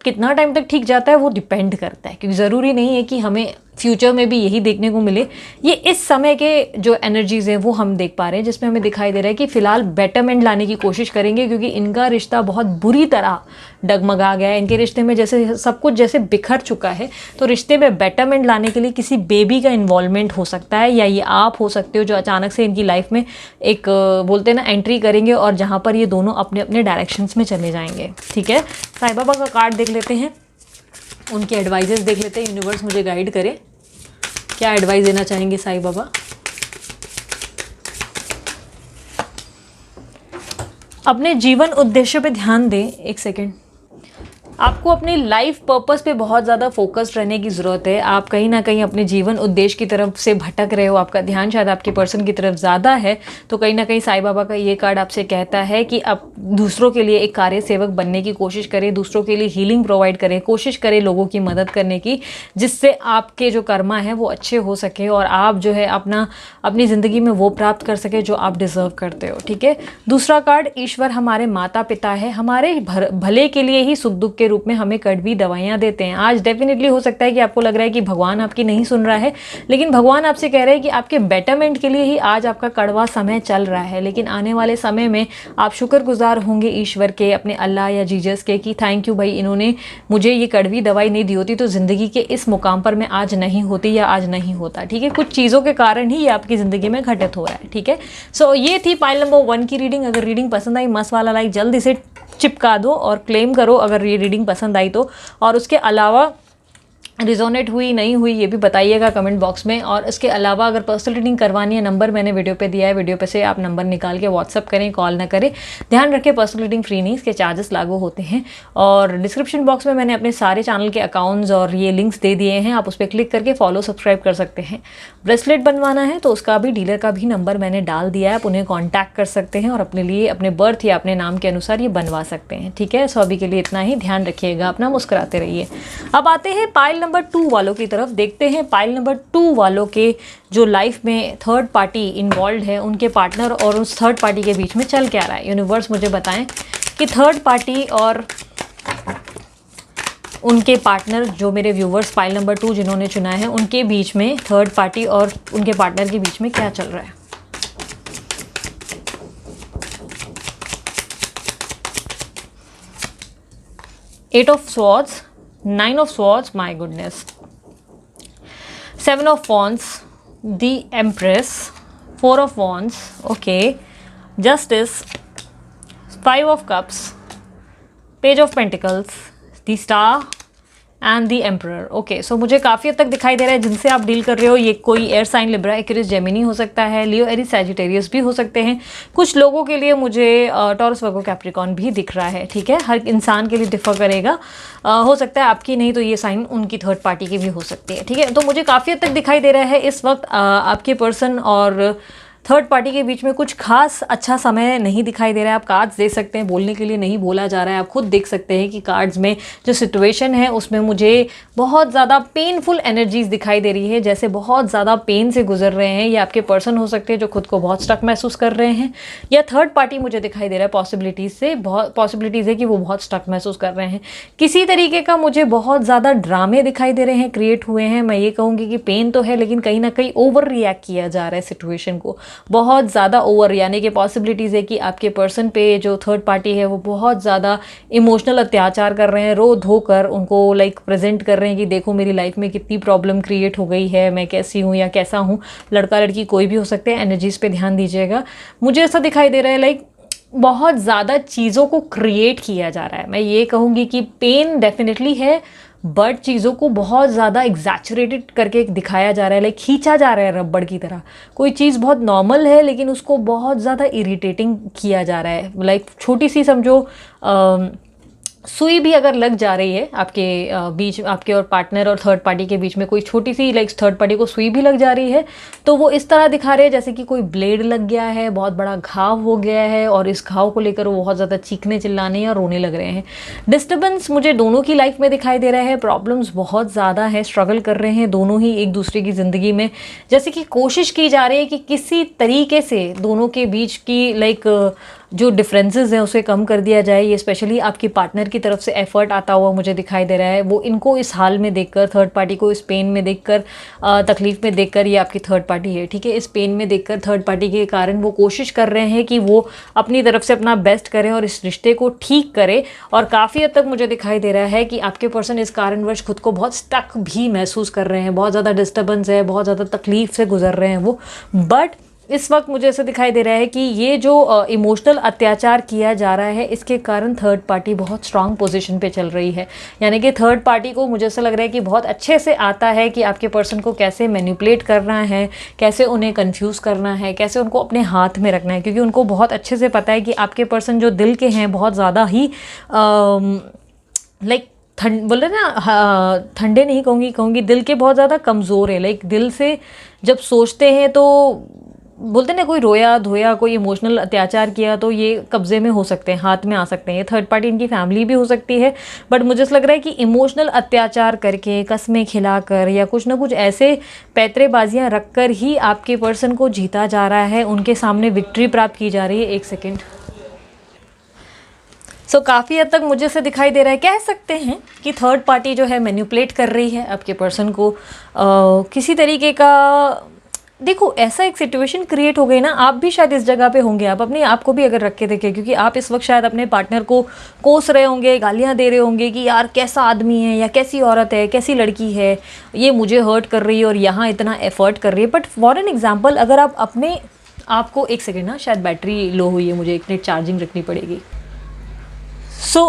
कितना टाइम तक ठीक जाता है वो डिपेंड करता है, क्योंकि ज़रूरी नहीं है कि हमें फ्यूचर में भी यही देखने को मिले। ये इस समय के जो एनर्जीज़ हैं वो हम देख पा रहे हैं, जिसमें हमें दिखाई दे रहा है कि फ़िलहाल बेटरमेंट लाने की कोशिश करेंगे। क्योंकि इनका रिश्ता बहुत बुरी तरह डगमगा गया है, इनके रिश्ते में जैसे सब कुछ जैसे बिखर चुका है। तो रिश्ते में बेटरमेंट लाने के लिए किसी बेबी का इन्वॉल्वमेंट हो सकता है, या ये आप हो सकते हो जो अचानक से इनकी लाइफ में एक बोलते हैं ना एंट्री करेंगे, और जहाँ पर ये दोनों अपने अपने डायरेक्शंस में चले जाएंगे, ठीक है। साईं बाबा का कार्ड देख लेते हैं, उनके एडवाइजेस देख लेते हैं, यूनिवर्स मुझे गाइड करे क्या एडवाइस देना चाहेंगे साईं बाबा। अपने जीवन उद्देश्य पे ध्यान दें। एक सेकेंड, आपको अपने लाइफ पर्पस पे बहुत ज़्यादा फोकस्ड रहने की ज़रूरत है। आप कहीं ना कहीं अपने जीवन उद्देश्य की तरफ से भटक रहे हो, आपका ध्यान शायद आपके पर्सन की तरफ ज़्यादा है। तो कहीं ना कहीं साईं बाबा का ये कार्ड आपसे कहता है कि आप दूसरों के लिए एक कार्य सेवक बनने की कोशिश करें, दूसरों के लिए हीलिंग प्रोवाइड करें, कोशिश करें लोगों की मदद करने की, जिससे आपके जो कर्मा है वो अच्छे हो सके और आप जो है अपनी ज़िंदगी में वो प्राप्त कर सके जो आप डिज़र्व करते हो, ठीक है। दूसरा कार्ड, ईश्वर हमारे माता पिता है, हमारे भले के लिए ही सुख दुख के रूप में हमें कड़वी दवाइयाँ देते हैं। आज डेफिनेटली हो सकता है कि आपको लग रहा है कि भगवान आपकी नहीं सुन रहा है, लेकिन भगवान आपसे कह रहे हैं कि आपके बेटरमेंट के लिए ही आज आपका कड़वा समय चल रहा है। लेकिन आने वाले समय में आप शुक्रगुजार होंगे ईश्वर के, अपने अल्लाह या जीजस के, कि थैंक यू भाई, इन्होंने मुझे ये कड़वी दवाई नहीं दी होती तो ज़िंदगी के इस मुकाम पर मैं आज नहीं होती या आज नहीं होता, ठीक है। कुछ चीज़ों के कारण ही ये आपकी ज़िंदगी में घटित हो रहा है, ठीक है। सो ये थी पाइल नंबर 1 की रीडिंग। अगर रीडिंग पसंद आई मस्त वाला लाइक जल्दी से चिपका दो और क्लेम करो अगर ये रीडिंग पसंद आई तो। और उसके अलावा रिजोनेट हुई नहीं हुई ये भी बताइएगा कमेंट बॉक्स में। और इसके अलावा अगर पर्सनल रीडिंग करवानी है, नंबर मैंने वीडियो पे दिया है, वीडियो पे से आप नंबर निकाल के व्हाट्सअप करें, कॉल ना करें। ध्यान रखें पर्सनल रीडिंग फ्री नहीं, इसके चार्जेस लागू होते हैं। और डिस्क्रिप्शन बॉक्स में मैंने अपने सारे चैनल के अकाउंट्स और ये लिंक्स दे दिए हैं, आप उस पर क्लिक करके फॉलो सब्सक्राइब कर सकते हैं। ब्रेसलेट बनवाना है तो उसका भी डीलर का भी नंबर मैंने डाल दिया है, आप उन्हें कॉन्टैक्ट कर सकते हैं और अपने लिए अपने बर्थ या अपने नाम के अनुसार ये बनवा सकते हैं, ठीक है। सो अभी के लिए इतना ही, ध्यान रखिएगा अपना, मुस्कुराते रहिए। अब आते हैं पाइल नंबर 2 वालों की तरफ। देखते हैं पाइल नंबर 2 वालों के जो लाइफ में थर्ड पार्टी इन्वॉल्व है, उनके पार्टनर और उस थर्ड पार्टी के बीच में चल क्या रहा है। यूनिवर्स मुझे बताएं कि थर्ड पार्टी और उनके पार्टनर, जो मेरे व्यूवर्स पाइल नंबर 2 जिन्होंने चुना है, उनके बीच में थर्ड पार्टी और उनके पार्टनर के बीच में क्या चल रहा है। Eight of swords, 9 of swords, my goodness, 7 of wands, the empress, 4 of wands, okay, justice, 5 of cups, page of pentacles, the star and the emperor. Okay, so मुझे काफ़ी हद तक दिखाई दे रहा है जिनसे आप डील कर रहे हो ये कोई air sign, Libra, Aquarius, Gemini हो सकता है, लियो, एरीज, सैजिटेरियस भी हो सकते हैं। कुछ लोगों के लिए मुझे टॉरस, वर्गो, कैप्रिकॉर्न भी दिख रहा है, ठीक है। हर इंसान के लिए डिफर करेगा, हो सकता है आपकी नहीं तो ये साइन उनकी थर्ड पार्टी की भी हो सकती है, ठीक है। तो मुझे काफ़ी हद तक दिखाई दे रहा है इस वक्त आपके पर्सन और थर्ड पार्टी के बीच में कुछ खास अच्छा समय नहीं दिखाई दे रहा है। आप कार्ड्स दे सकते हैं, बोलने के लिए नहीं बोला जा रहा है। आप खुद देख सकते हैं कि कार्ड्स में जो सिचुएशन है उसमें मुझे बहुत ज़्यादा पेनफुल एनर्जीज दिखाई दे रही है, जैसे बहुत ज़्यादा पेन से गुजर रहे हैं। ये आपके पर्सन हो सकते हैं जो खुद को बहुत स्टक महसूस कर रहे हैं, या थर्ड पार्टी मुझे दिखाई दे रहा है पॉसिबिलिटीज़ से, बहुत पॉसिबिलिटीज़ है कि वो बहुत स्टक महसूस कर रहे हैं। किसी तरीके का मुझे बहुत ज़्यादा ड्रामे दिखाई दे रहे हैं, क्रिएट हुए हैं। मैं ये कहूँगी कि पेन तो है, लेकिन कहीं ना कहीं ओवर रिएक्ट किया जा रहा है सिचुएशन को, बहुत ज़्यादा ओवर, यानी कि पॉसिबिलिटीज़ है कि आपके पर्सन पे जो थर्ड पार्टी है वो बहुत ज़्यादा इमोशनल अत्याचार कर रहे हैं, रो धो कर उनको लाइक प्रेजेंट कर रहे हैं कि देखो मेरी लाइफ में कितनी प्रॉब्लम क्रिएट हो गई है, मैं कैसी हूँ या कैसा हूँ। लड़का लड़की कोई भी हो सकते हैं, एनर्जीज पे ध्यान दीजिएगा। मुझे ऐसा दिखाई दे रहा है लाइक बहुत ज़्यादा चीज़ों को क्रिएट किया जा रहा है। मैं ये कहूँगी कि पेन डेफिनेटली है, बट चीज़ों को बहुत ज़्यादा एग्जैचुरेटेड करके दिखाया जा रहा है, लाइक खींचा जा रहा है रबड़ की तरह। कोई चीज़ बहुत नॉर्मल है लेकिन उसको बहुत ज़्यादा इरिटेटिंग किया जा रहा है। लाइक छोटी सी समझो सुई भी अगर लग जा रही है आपके बीच, आपके और पार्टनर और थर्ड पार्टी के बीच में कोई छोटी सी लाइक थर्ड पार्टी को सुई भी लग जा रही है, तो वो इस तरह दिखा रहे हैं जैसे कि कोई ब्लेड लग गया है, बहुत बड़ा घाव हो गया है, और इस घाव को लेकर वो बहुत ज़्यादा चीखने चिल्लाने या रोने लग रहे हैं। डिस्टर्बेंस मुझे दोनों की लाइफ में दिखाई दे रहा है, प्रॉब्लम्स बहुत ज़्यादा है, स्ट्रगल कर रहे हैं दोनों ही एक दूसरे की ज़िंदगी में। जैसे कि कोशिश की जा रही है कि किसी तरीके से दोनों के बीच की लाइक जो डिफरेंसेस हैं उसे कम कर दिया जाए। ये स्पेशली आपकी पार्टनर की तरफ से एफर्ट आता हुआ मुझे दिखाई दे रहा है। वो इनको इस हाल में देखकर, थर्ड पार्टी को इस पेन में देखकर, तकलीफ़ में देखकर, ये आपकी थर्ड पार्टी है, ठीक है, इस पेन में देखकर थर्ड पार्टी के कारण वो कोशिश कर रहे हैं कि वो अपनी तरफ से अपना बेस्ट करें और इस रिश्ते को ठीक करें। और काफ़ी हद तक मुझे दिखाई दे रहा है कि आपके पर्सन इस कारणवश खुद को बहुत स्टक भी महसूस कर रहे हैं, बहुत ज़्यादा डिस्टर्बेंस है, बहुत ज़्यादा तकलीफ से गुजर रहे हैं वो। बट इस वक्त मुझे ऐसा दिखाई दे रहा है कि ये जो इमोशनल अत्याचार किया जा रहा है इसके कारण थर्ड पार्टी बहुत स्ट्रांग पोजीशन पे चल रही है। यानी कि थर्ड पार्टी को मुझे ऐसा लग रहा है कि बहुत अच्छे से आता है कि आपके पर्सन को कैसे मैनिपुलेट करना है, कैसे उन्हें कंफ्यूज करना है, कैसे उनको अपने हाथ में रखना है, क्योंकि उनको बहुत अच्छे से पता है कि आपके पर्सन जो दिल के हैं बहुत ज़्यादा ही लाइक बोल रहे ना, ठंडे नहीं कहूँगी दिल के बहुत ज़्यादा कमज़ोर है। लाइक दिल से जब सोचते हैं तो बोलते ना, कोई रोया धोया, कोई इमोशनल अत्याचार किया तो ये कब्जे में हो सकते हैं, हाथ में आ सकते हैं। ये थर्ड पार्टी इनकी फैमिली भी हो सकती है, बट मुझे ऐसा लग रहा है कि इमोशनल अत्याचार करके, कस्में खिलाकर या कुछ ना कुछ ऐसे पैतरेबाजियां रखकर ही आपके पर्सन को जीता जा रहा है, उनके सामने विक्ट्री प्राप्त की जा रही है। एक सेकेंड। सो काफ़ी हद तक मुझे से दिखाई दे रहा है, कह सकते हैं कि थर्ड पार्टी जो है मैनिपुलेट कर रही है आपके पर्सन को किसी तरीके का। देखो, ऐसा एक सिचुएशन क्रिएट हो गई ना, आप भी शायद इस जगह पे होंगे, आप अपने आप को भी अगर रख के देखें, क्योंकि आप इस वक्त शायद अपने पार्टनर को कोस रहे होंगे, गालियां दे रहे होंगे कि यार कैसा आदमी है या कैसी औरत है, कैसी लड़की है, ये मुझे हर्ट कर रही है और यहाँ इतना एफर्ट कर रही है। बट फॉर एन एग्जाम्पल, अगर आप अपने आपको, एक सेकेंड ना, शायद बैटरी लो हुई है, मुझे 1 मिनट चार्जिंग रखनी पड़ेगी।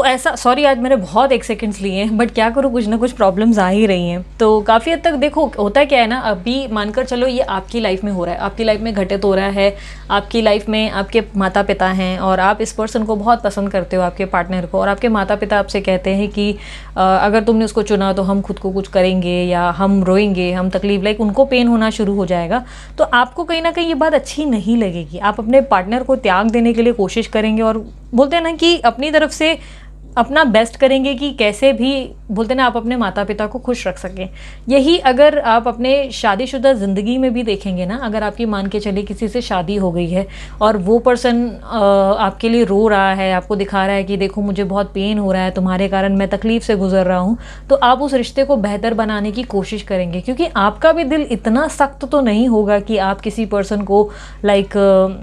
ऐसा, सॉरी आज मैंने बहुत 1 सेकेंड्स लिए हैं, बट क्या करूँ, कुछ ना कुछ प्रॉब्लम्स आ ही रही हैं। तो काफ़ी हद तक देखो, होता क्या है ना, अभी मानकर चलो ये आपकी लाइफ में हो रहा है, आपकी लाइफ में घटित हो रहा है, आपकी लाइफ में आपके माता पिता हैं और आप इस पर्सन को बहुत पसंद करते हो, आपके पार्टनर को, और आपके माता पिता आपसे कहते हैं कि अगर तुमने उसको चुना तो हम खुद को कुछ करेंगे या हम रोएंगे, हम तकलीफ, लाइक उनको पेन होना शुरू हो जाएगा। तो आपको कहीं ना कहीं ये बात अच्छी नहीं लगेगी, आप अपने पार्टनर को त्याग देने के लिए कोशिश करेंगे और बोलते हैं ना कि अपनी तरफ से अपना बेस्ट करेंगे कि कैसे भी, बोलते ना, आप अपने माता पिता को खुश रख सकें। यही अगर आप अपने शादीशुदा ज़िंदगी में भी देखेंगे ना, अगर आपकी मान के चलिए किसी से शादी हो गई है और वो पर्सन आपके लिए रो रहा है, आपको दिखा रहा है कि देखो मुझे बहुत पेन हो रहा है, तुम्हारे कारण मैं तकलीफ़ से गुजर रहा हूँ, तो आप उस रिश्ते को बेहतर बनाने की कोशिश करेंगे, क्योंकि आपका भी दिल इतना सख्त तो नहीं होगा कि आप किसी पर्सन को लाइक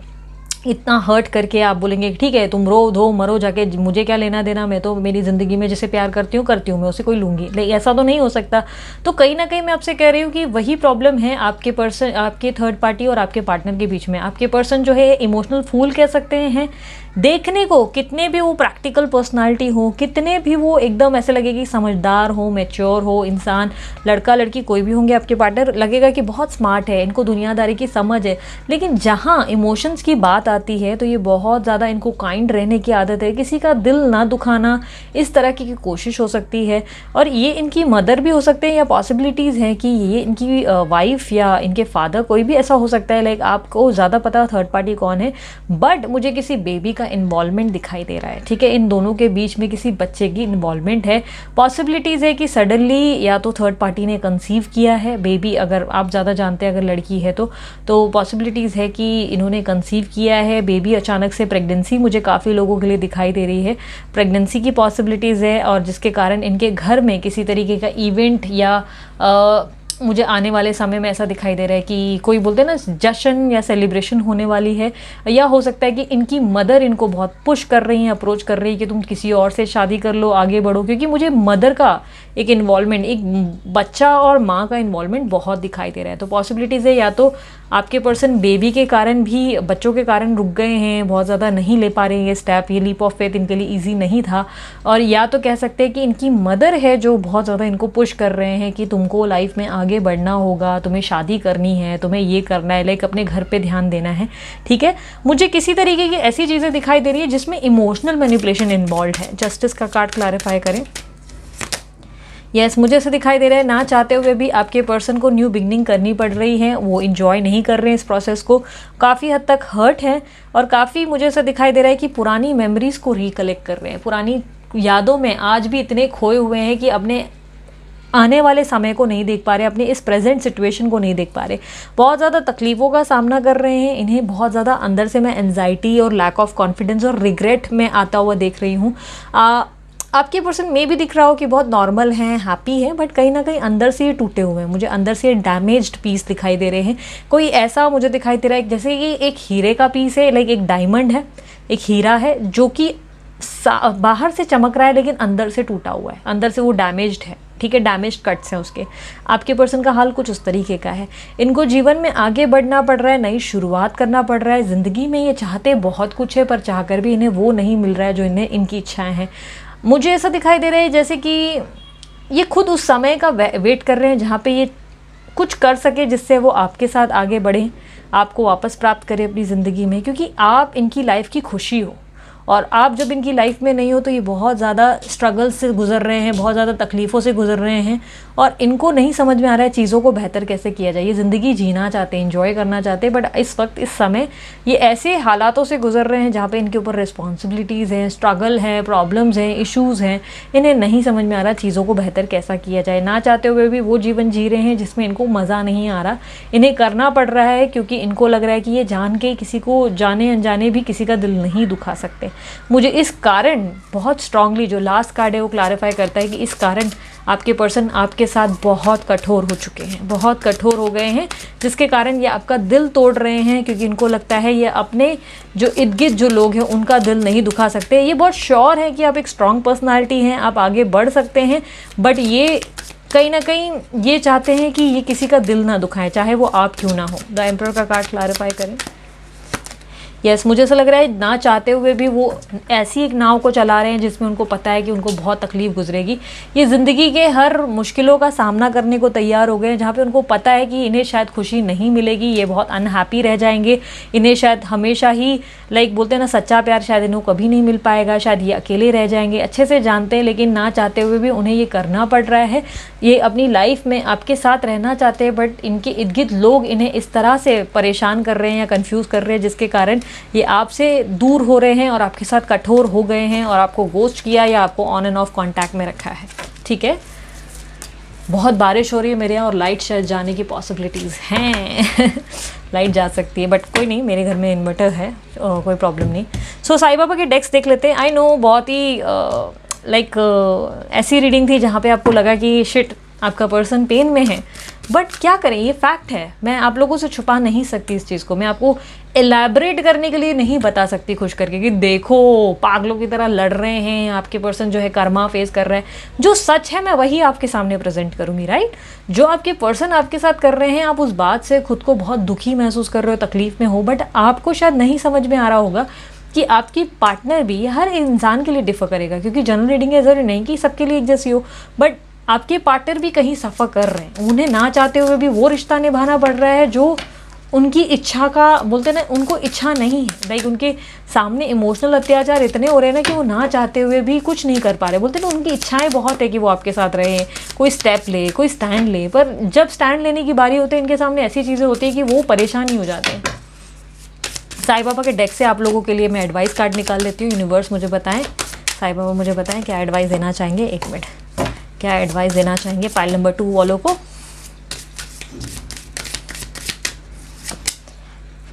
इतना हर्ट करके आप बोलेंगे ठीक है तुम रो धो मरो जाके, मुझे क्या लेना देना, मैं तो मेरी ज़िंदगी में जिसे प्यार करती हूँ मैं उसे कोई लूँगी, लेकिन ऐसा तो नहीं हो सकता। तो कहीं ना कहीं मैं आपसे कह रही हूँ कि वही प्रॉब्लम है आपके पर्सन, आपके थर्ड पार्टी और आपके पार्टनर के बीच में। आपके पर्सन जो है इमोशनल फूल कह सकते हैं, देखने को कितने भी वो प्रैक्टिकल पर्सनालिटी हो, कितने भी वो एकदम ऐसे लगे कि समझदार हो, मैच्योर हो इंसान, लड़का लड़की कोई भी होंगे आपके पार्टनर, लगेगा कि बहुत स्मार्ट है, इनको दुनियादारी की समझ है, लेकिन जहाँ इमोशंस की बात आती है तो ये बहुत ज़्यादा इनको काइंड रहने की आदत है, किसी का दिल ना दुखाना, इस तरह की कोशिश हो सकती है। और ये इनकी मदर भी हो सकते हैं, या पॉसिबिलिटीज़ हैं कि ये इनकी वाइफ या इनके फादर, कोई भी ऐसा हो सकता है। लाइक आपको ज़्यादा पता थर्ड पार्टी कौन है, बट मुझे किसी बेबी का इन्वॉल्वमेंट दिखाई दे रहा है, ठीक है। इन दोनों के बीच में किसी बच्चे की इन्वॉल्वमेंट है। पॉसिबिलिटीज़ है कि सडनली या तो थर्ड पार्टी ने कंसीव किया है बेबी, अगर आप ज़्यादा जानते हैं, अगर लड़की है तो पॉसिबिलिटीज़ है कि इन्होंने कंसीव किया है बेबी। अचानक से प्रेगनेंसी मुझे काफ़ी लोगों के लिए दिखाई दे रही है, प्रेगनेंसी की पॉसिबिलिटीज़ है, और जिसके कारण इनके घर में किसी तरीके का इवेंट या मुझे आने वाले समय में ऐसा दिखाई दे रहा है कि कोई बोलते हैं ना जश्न या सेलिब्रेशन होने वाली है। या हो सकता है कि इनकी मदर इनको बहुत पुश कर रही हैं, अप्रोच कर रही है कि तुम किसी और से शादी कर लो, आगे बढ़ो, क्योंकि मुझे मदर का एक इन्वॉल्वमेंट, एक बच्चा और माँ का इन्वॉल्वमेंट बहुत दिखाई दे रहा है। तो पॉसिबिलिटीज़ है या तो आपके पर्सन बेबी के कारण भी, बच्चों के कारण रुक गए हैं, बहुत ज़्यादा नहीं ले पा रहे हैं ये स्टेप, ये लीप ऑफ फेथ इनके लिए ईजी नहीं था। और या तो कह सकते हैं कि इनकी मदर है जो बहुत ज़्यादा इनको पुश कर रहे हैं कि तुमको लाइफ में आगे बढ़ना होगा, तुम्हें शादी करनी है, तुम्हें ये करना है, लाइक अपने घर पे ध्यान देना है, ठीक है। मुझे किसी तरीके की ऐसी चीज़ें दिखाई दे रही है जिसमें इमोशनल मैनिपुलेशन इन्वॉल्व है। जस्टिस का कार्ड क्लैरिफाई करें। यस, मुझे ऐसे दिखाई दे रहा है ना चाहते हुए भी आपके पर्सन को न्यू बिगनिंग करनी पड़ रही है, वो इन्जॉय नहीं कर रहे हैं इस प्रोसेस को, काफ़ी हद तक हर्ट हैं, और काफ़ी मुझे ऐसा दिखाई दे रहा है कि पुरानी मेमोरीज़ को रिकलेक्ट कर रहे हैं, पुरानी यादों में आज भी इतने खोए हुए हैं कि अपने आने वाले समय को नहीं देख पा रहे, अपने इस प्रेजेंट सिचुएशन को नहीं देख पा रहे, बहुत ज़्यादा तकलीफ़ों का सामना कर रहे हैं। इन्हें बहुत ज़्यादा अंदर से मैं एंजाइटी और लैक ऑफ कॉन्फिडेंस और रिग्रेट में आता हुआ देख रही हूँ। आपके पर्सन में भी दिख रहा हो कि बहुत नॉर्मल हैं, हैप्पी है, बट कहीं ना कहीं अंदर से ये टूटे हुए हैं, मुझे अंदर से ये डैमेज्ड पीस दिखाई दे रहे हैं। कोई ऐसा मुझे दिखाई दे रहा है जैसे कि एक हीरे का पीस है, लाइक एक डायमंड है, एक हीरा है जो कि बाहर से चमक रहा है लेकिन अंदर से टूटा हुआ है, अंदर से वो डैमेज्ड है, ठीक है, डैमेज कट्स हैं उसके। आपके पर्सन का हाल कुछ उस तरीके का है। इनको जीवन में आगे बढ़ना पड़ रहा है, नई शुरुआत करना पड़ रहा है ज़िंदगी में। ये चाहते बहुत कुछ है पर चाहकर भी इन्हें वो नहीं मिल रहा है जो इन्हें इनकी इच्छाएं हैं। मुझे ऐसा दिखाई दे रहा है जैसे कि ये खुद उस समय का वेट कर रहे हैं जहाँ पे ये कुछ कर सके जिससे वो आपके साथ आगे बढ़ें, आपको वापस प्राप्त करें अपनी ज़िंदगी में, क्योंकि आप इनकी लाइफ की खुशी हो। और आप जब इनकी लाइफ में नहीं हो तो ये बहुत ज़्यादा स्ट्रगल से गुजर रहे हैं, बहुत ज़्यादा तकलीफ़ों से गुजर रहे हैं, और इनको नहीं समझ में आ रहा है चीज़ों को बेहतर कैसे किया जाए। ये ज़िंदगी जीना चाहते हैं, एंजॉय करना चाहते हैं, बट इस वक्त इस समय ये ऐसे हालातों से गुजर रहे हैं जहाँ पे इनके ऊपर रिस्पॉन्सिबिलिटीज़ हैं, स्ट्रगल है, प्रॉब्लम्स हैं, इश्यूज़ हैं। इन्हें नहीं समझ में आ रहा चीज़ों को बेहतर कैसा किया जाए। ना चाहते हुए भी वो जीवन जी रहे हैं जिसमें इनको मज़ा नहीं आ रहा, इन्हें करना पड़ रहा है क्योंकि इनको लग रहा है कि ये जान के किसी को जाने अनजाने भी किसी का दिल नहीं दुखा सकते। मुझे इस कारण बहुत स्ट्रांगली जो लास्ट कार्ड है वो क्लैरिफाई करता है कि इस कारण आपके पर्सन आपके साथ बहुत कठोर हो चुके हैं, बहुत कठोर हो गए हैं, जिसके कारण ये आपका दिल तोड़ रहे हैं, क्योंकि इनको लगता है ये अपने जो इर्द गिर्द जो लोग हैं उनका दिल नहीं दुखा सकते। ये बहुत श्योर है कि आप एक स्ट्रांग पर्सनालिटी हैं, आप आगे बढ़ सकते हैं, बट ये कहीं ना कहीं ये चाहते हैं कि ये किसी का दिल ना दुखाएं, चाहे वो आप क्यों ना हो। द एम्परर का कार्ड क्लैरिफाई करें। यस, मुझे ऐसा लग रहा है ना चाहते हुए भी वो ऐसी एक नाव को चला रहे हैं जिसमें उनको पता है कि उनको बहुत तकलीफ गुजरेगी। ये ज़िंदगी के हर मुश्किलों का सामना करने को तैयार हो गए हैं, जहाँ पे उनको पता है कि इन्हें शायद खुशी नहीं मिलेगी, ये बहुत अनहैप्पी रह जाएंगे, इन्हें शायद हमेशा ही लाइक बोलते हैं ना सच्चा प्यार शायद इन्हें कभी नहीं मिल पाएगा, शायद ये अकेले रह जाएंगे। अच्छे से जानते हैं लेकिन ना चाहते हुए भी उन्हें ये करना पड़ रहा है। ये अपनी लाइफ में आपके साथ रहना चाहते हैं, बट इनके इर्द गिर्द लोग इन्हें इस तरह से परेशान कर रहे हैं या कन्फ्यूज़ कर रहे हैं जिसके कारण ये आपसे दूर हो रहे हैं और आपके साथ कठोर हो गए हैं और आपको गोस्ट किया या आपको ऑन एंड ऑफ कांटेक्ट में रखा है, ठीक है। बहुत बारिश हो रही है मेरे यहाँ और लाइट शायद जाने की पॉसिबिलिटीज़ हैं लाइट जा सकती है, बट कोई नहीं, मेरे घर में इन्वर्टर है, कोई प्रॉब्लम नहीं। सो साईं बाबा के डेक्स देख लेते हैं। आई नो बहुत ही ऐसी रीडिंग थी जहाँ पे आपको लगा कि शिट आपका पर्सन पेन में है, बट क्या करें, ये फैक्ट है, मैं आप लोगों से छुपा नहीं सकती इस चीज़ को, मैं आपको एलैबोरेट करने के लिए नहीं बता सकती खुश करके कि देखो पागलों की तरह लड़ रहे हैं, आपके पर्सन जो है कर्मा फेस कर रहा है। जो सच है मैं वही आपके सामने प्रेजेंट करूँगी, राइट। जो आपके पर्सन आपके साथ कर रहे हैं, आप उस बात से खुद को बहुत दुखी महसूस कर रहे हो, तकलीफ में हो, बट आपको शायद नहीं समझ में आ रहा होगा कि आपकी पार्टनर भी हर इंसान के लिए डिफर करेगा, क्योंकि जनरल रीडिंग है, ज़रूरी नहीं कि सबके लिए एक जैसी हो, बट आपके पार्टनर भी कहीं सफ़र कर रहे हैं, उन्हें ना चाहते हुए भी वो रिश्ता निभाना पड़ रहा है जो उनकी इच्छा का बोलते ना, उनको इच्छा नहीं है, लाइक उनके सामने इमोशनल अत्याचार इतने हो रहे हैं ना कि वो ना चाहते हुए भी कुछ नहीं कर पा रहे। बोलते ना उनकी इच्छाएं बहुत है कि वो आपके साथ रहे, कोई स्टेप ले, कोई स्टैंड ले, पर जब स्टैंड लेने की बारी होती है इनके सामने ऐसी चीज़ें होती है कि वो परेशान ही हो जाते हैं। साईं बाबा के डेक से आप लोगों के लिए मैं एडवाइस कार्ड निकाल लेती हूँ। यूनिवर्स मुझे बताएं, साईं बाबा मुझे बताएं क्या एडवाइस देना चाहेंगे। एक मिनट, क्या एडवाइस देना चाहेंगे पाइल नंबर 2 वालों को।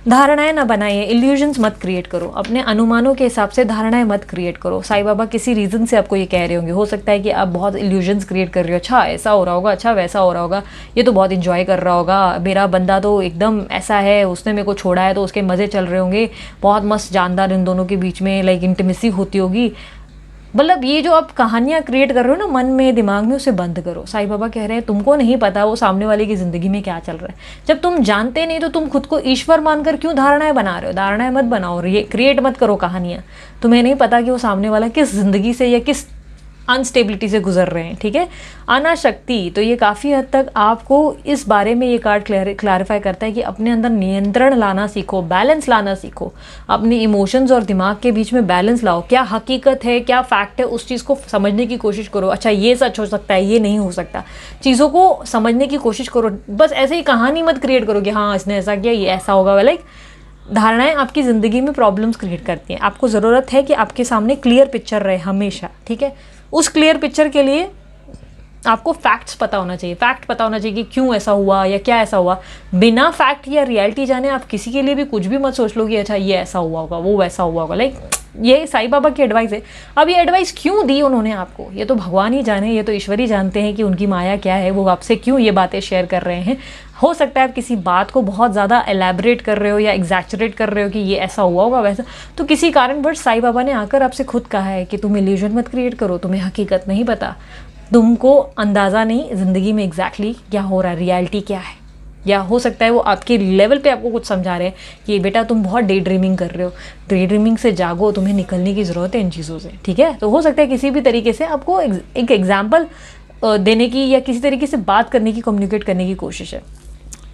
धारणाएं ना बनाइए, इल्यूजन्स मत क्रिएट करो, अपने अनुमानों के हिसाब से धारणाएं मत क्रिएट करो। साईं बाबा किसी रीज़न से आपको ये कह रहे होंगे, हो सकता है कि आप बहुत इल्यूजन्स क्रिएट कर रहे हो, अच्छा ऐसा हो रहा होगा, अच्छा वैसा हो रहा होगा, ये तो बहुत इंजॉय कर रहा होगा, मेरा बंदा तो एकदम ऐसा है, उसने मेरे को छोड़ा है तो उसके मज़े चल रहे होंगे, बहुत मस्त जानदार इन दोनों के बीच में लाइक इंटीमेसी होती होगी। मतलब ये जो आप कहानियाँ क्रिएट कर रहे हो ना मन में, दिमाग में, उसे बंद करो। साईं बाबा कह रहे हैं तुमको नहीं पता वो सामने वाले की ज़िंदगी में क्या चल रहा है। जब तुम जानते नहीं तो तुम खुद को ईश्वर मानकर क्यों धारणाएं बना रहे हो। धारणाएं मत बनाओ, ये क्रिएट मत करो कहानियाँ। तुम्हें नहीं पता कि वो सामने वाला किस ज़िंदगी से या किस अनस्टेबिलिटी से गुजर रहे हैं, ठीक है। अनाशक्ति, तो ये काफ़ी हद तक आपको इस बारे में ये कार्ड क्लैरिफाई करता है कि अपने अंदर नियंत्रण लाना सीखो, बैलेंस लाना सीखो, अपने इमोशंस और दिमाग के बीच में बैलेंस लाओ। क्या हकीकत है, क्या फैक्ट है, उस चीज़ को समझने की कोशिश करो। अच्छा ये सच हो सकता है, ये नहीं हो सकता, चीज़ों को समझने की कोशिश करो। बस ऐसे ही कहानी मत क्रिएट करो कि हाँ इसने ऐसा किया, ये ऐसा होगा। लाइक धारणाएं आपकी ज़िंदगी में प्रॉब्लम्स क्रिएट करती हैं। आपको ज़रूरत है कि आपके सामने क्लियर पिक्चर रहे हमेशा, ठीक है। उस क्लियर पिक्चर के लिए आपको फैक्ट्स पता होना चाहिए, फैक्ट पता होना चाहिए कि क्यों ऐसा हुआ या क्या ऐसा हुआ। बिना फैक्ट या रियलिटी जाने आप किसी के लिए भी कुछ भी मत सोच लो कि अच्छा ये ऐसा हुआ होगा, वो वैसा हुआ होगा। लाइक ये साईं बाबा की एडवाइस है। अब ये एडवाइस क्यों दी उन्होंने आपको, ये तो भगवान ही जाने, ये तो ईश्वर ही जानते हैं कि उनकी माया क्या है, वो आपसे क्यों ये बातें शेयर कर रहे हैं। हो सकता है आप किसी बात को बहुत ज़्यादा एलैबोरेट कर रहे हो या एग्जैचरेट कर रहे हो कि ये ऐसा हुआ होगा वैसा, तो किसी कारणवश साईं बाबा ने आकर आपसे खुद कहा है कि तुम इल्यूजन मत क्रिएट करो, तुम्हें हकीकत नहीं पता, तुमको अंदाज़ा नहीं ज़िंदगी में एग्जैक्टली क्या हो रहा है, रियलिटी क्या है। या हो सकता है वो आपके लेवल पे आपको कुछ समझा रहे हैं कि बेटा तुम बहुत डे ड्रीमिंग कर रहे हो, डे ड्रीमिंग से जागो, तुम्हें निकलने की ज़रूरत है इन चीज़ों से, ठीक है। तो हो सकता है किसी भी तरीके से आपको एक एग्जाम्पल देने की या किसी तरीके से बात करने की, कम्युनिकेट करने की कोशिश है।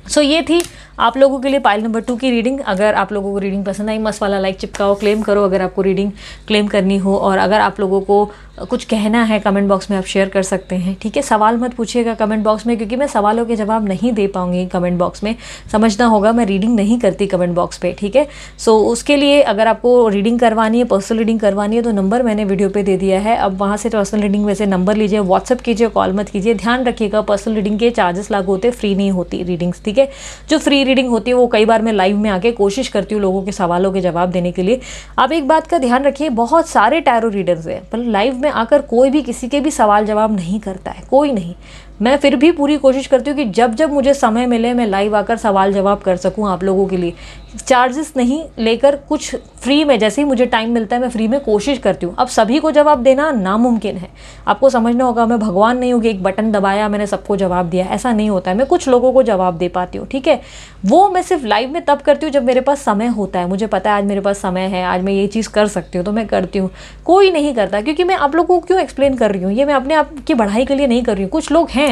सो ये थी आप लोगों के लिए पाइल नंबर 2 की रीडिंग। अगर आप लोगों को रीडिंग पसंद आई, मस्त वाला लाइक चिपकाओ, क्लेम करो अगर आपको रीडिंग क्लेम करनी हो। और अगर आप लोगों को कुछ कहना है कमेंट बॉक्स में आप शेयर कर सकते हैं, ठीक है। सवाल मत पूछिएगा कमेंट बॉक्स में, क्योंकि मैं सवालों के जवाब नहीं दे पाऊंगी कमेंट बॉक्स में, समझना होगा मैं रीडिंग नहीं करती कमेंट बॉक्स पे, ठीक है। सो उसके लिए अगर आपको रीडिंग करवानी है, पर्सनल रीडिंग करवानी है, तो नंबर मैंने वीडियो पे दे दिया है। अब वहाँ से पर्सनल रीडिंग में से नंबर लीजिए, व्हाट्सअप कीजिए, कॉल मत कीजिए। ध्यान रखिएगा पर्सनल रीडिंग के चार्जेस लागू होते, फ्री नहीं होती रीडिंग्स, ठीक है। जो फ्री रीडिंग होती है वो कई बार मैं लाइव में आके कोशिश करती हूँ लोगों के सवालों के जवाब देने के लिए। आप एक बात का ध्यान रखिए, बहुत सारे टैरो रीडर्स हैं, पर लाइव में आकर कोई भी किसी के भी सवाल जवाब नहीं करता है, कोई नहीं। मैं फिर भी पूरी कोशिश करती हूँ कि जब जब मुझे समय मिले मैं लाइव आकर सवाल जवाब कर सकूँ आप लोगों के लिए, चार्जेस नहीं लेकर, कुछ फ्री में। जैसे ही मुझे टाइम मिलता है मैं फ्री में कोशिश करती हूँ। अब सभी को जवाब देना नामुमकिन है, आपको समझना होगा। मैं भगवान नहीं हूँ कि एक बटन दबाया मैंने सबको जवाब दिया, ऐसा नहीं होता है। मैं कुछ लोगों को जवाब दे पाती हूँ, ठीक है। वो मैं सिर्फ लाइव में तब करती हूँ जब मेरे पास समय होता है, मुझे पता है आज मेरे पास समय है, आज मैं ये चीज़ कर सकती हूँ, तो मैं करती हूँ। कोई नहीं करता, क्योंकि मैं आप लोगों को क्यों एक्सप्लेन कर रही हूँ, ये मैं अपने आप की बढ़ाई के लिए नहीं कर रही हूँ। कुछ लोग हैं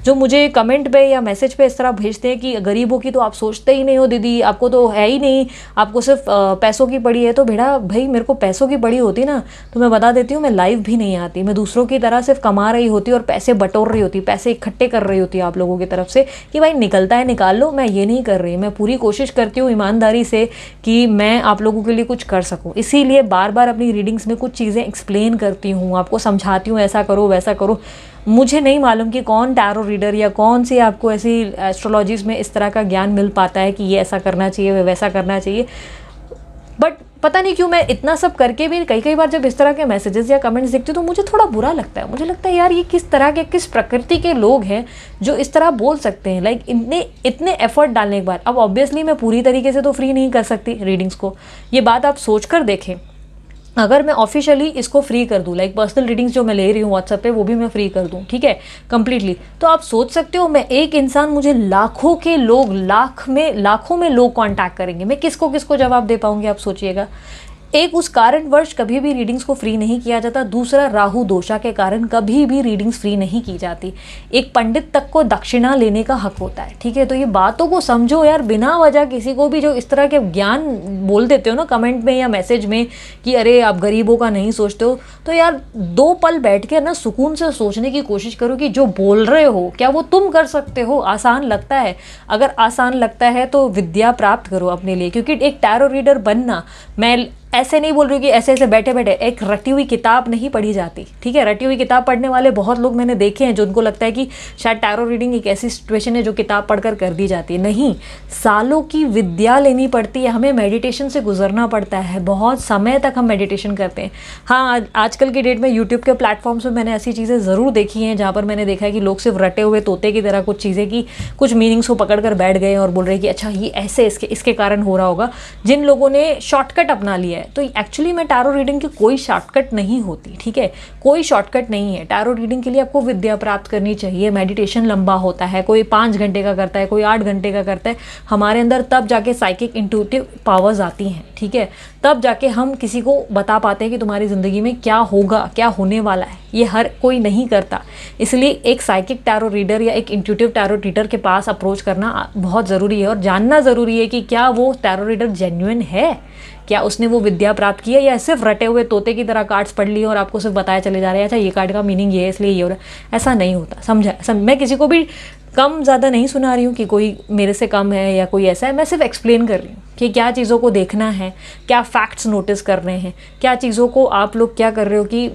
जो मुझे कमेंट पे या मैसेज पे इस तरह भेजते हैं कि गरीबों की तो आप सोचते ही नहीं हो दीदी, आपको तो है ही नहीं, आपको सिर्फ पैसों की पड़ी है। तो बेटा भाई मेरे को पैसों की पड़ी होती ना तो मैं बता देती हूँ, मैं लाइव भी नहीं आती, मैं दूसरों की तरह सिर्फ कमा रही होती और पैसे बटोर रही होती, पैसे इकट्ठे कर रही होती आप लोगों की तरफ से कि भाई निकलता है निकाल लो। मैं ये नहीं कर रही, मैं पूरी कोशिश करती हूँ ईमानदारी से कि मैं आप लोगों के लिए कुछ कर सकूँ। इसीलिए बार बार अपनी रीडिंग्स में कुछ चीज़ें एक्सप्लेन करती हूँ, आपको समझाती हूँ ऐसा करो वैसा करो। मुझे नहीं मालूम कि कौन टैरो रीडर या कौन सी आपको ऐसी एस्ट्रोलॉजीज में इस तरह का ज्ञान मिल पाता है कि ये ऐसा करना चाहिए वैसा करना चाहिए, बट पता नहीं क्यों मैं इतना सब करके भी कई बार जब इस तरह के मैसेजेस या कमेंट्स देखती हूँ तो मुझे थोड़ा बुरा लगता है। मुझे लगता है यार ये किस तरह के, किस प्रकृति के लोग हैं जो इस तरह बोल सकते हैं, लाइक इतने एफर्ट डालने के बाद। अब ऑब्वियसली मैं पूरी तरीके से तो फ्री नहीं कर सकती रीडिंग्स को, ये बात आप सोच कर देखें। अगर मैं ऑफिशियली इसको फ्री कर दूँ, लाइक पर्सनल रीडिंग्स जो मैं ले रही हूँ व्हाट्सएप पे वो भी मैं फ्री कर दूँ, ठीक है, कंप्लीटली, तो आप सोच सकते हो मैं एक इंसान, मुझे लाखों के लोग, लाखों में लोग कांटेक्ट करेंगे, मैं किसको किसको जवाब दे पाऊँगी आप सोचिएगा। एक उस कारणवश कभी भी रीडिंग्स को फ्री नहीं किया जाता, दूसरा राहु दोषा के कारण कभी भी रीडिंग्स फ्री नहीं की जाती। एक पंडित तक को दक्षिणा लेने का हक होता है, ठीक है। तो ये बातों को समझो यार, बिना वजह किसी को भी जो इस तरह के ज्ञान बोल देते हो ना कमेंट में या मैसेज में कि अरे आप गरीबों का नहीं सोचते हो, तो यार 2 पल बैठ के ना सुकून से सोचने की कोशिश करो कि जो बोल रहे हो क्या वो तुम कर सकते हो। आसान लगता है, अगर आसान लगता है तो विद्या प्राप्त करो अपने लिए, क्योंकि एक टैरो रीडर बनना, मैं ऐसे नहीं बोल रही हूँ कि ऐसे ऐसे बैठे बैठे एक रटी हुई किताब नहीं पढ़ी जाती, ठीक है। रटी हुई किताब पढ़ने वाले बहुत लोग मैंने देखे हैं जो उनको लगता है कि शायद टैरो रीडिंग एक ऐसी सिचुएशन है जो किताब पढ़कर कर दी जाती है। नहीं, सालों की विद्या लेनी पड़ती है, हमें मेडिटेशन से गुजरना पड़ता है, बहुत समय तक हम मेडिटेशन करते हैं। हाँ, आजकल की डेट में यूट्यूब के प्लेटफॉर्म्स में मैंने ऐसी चीज़ें ज़रूर देखी हैं जहाँ पर मैंने देखा है कि लोग सिर्फ रटे हुए तोते की तरह कुछ चीज़ें की कुछ मीनिंग्स को पकड़ कर बैठ गए और बोल रहे हैं कि अच्छा ये ऐसे इसके कारण हो रहा होगा। जिन लोगों ने शॉर्टकट अपना लिया है, तो एक्चुअली में टैरो रीडिंग की कोई शॉर्टकट नहीं होती, ठीक है, कोई शॉर्टकट नहीं है। टैरो रीडिंग के लिए आपको विद्या प्राप्त करनी चाहिए। मेडिटेशन लंबा होता है, कोई 5 घंटे का करता है, कोई 8 घंटे का करता है। हमारे अंदर तब जाके साइकिक इंट्यूटिव पावर्स आती हैं, ठीक है, तब जाके हम किसी को बता पाते हैं कि तुम्हारी ज़िंदगी में क्या होगा, क्या होने वाला है। ये हर कोई नहीं करता, इसलिए एक साइकिक टैरो रीडर या एक इंट्यूटिव टैरो रीडर के पास अप्रोच करना बहुत ज़रूरी है और जानना ज़रूरी है कि क्या वो टैरो रीडर जेन्युइन है, क्या उसने वो विद्या प्राप्त की है या सिर्फ रटे हुए तोते की तरह कार्ड्स पढ़ लिए और आपको सिर्फ बताया चले जा रहे हैं अच्छा ये कार्ड का मीनिंग ये है इसलिए ये हो रहा है। ऐसा नहीं होता, समझा। मैं किसी को भी कम ज़्यादा नहीं सुना रही हूँ कि कोई मेरे से कम है या कोई ऐसा है, मैं सिर्फ एक्सप्लेन कर रही हूँ कि क्या चीज़ों को देखना है, क्या फैक्ट्स नोटिस कर रहे हैं, क्या चीज़ों को आप लोग क्या कर रहे हो। कि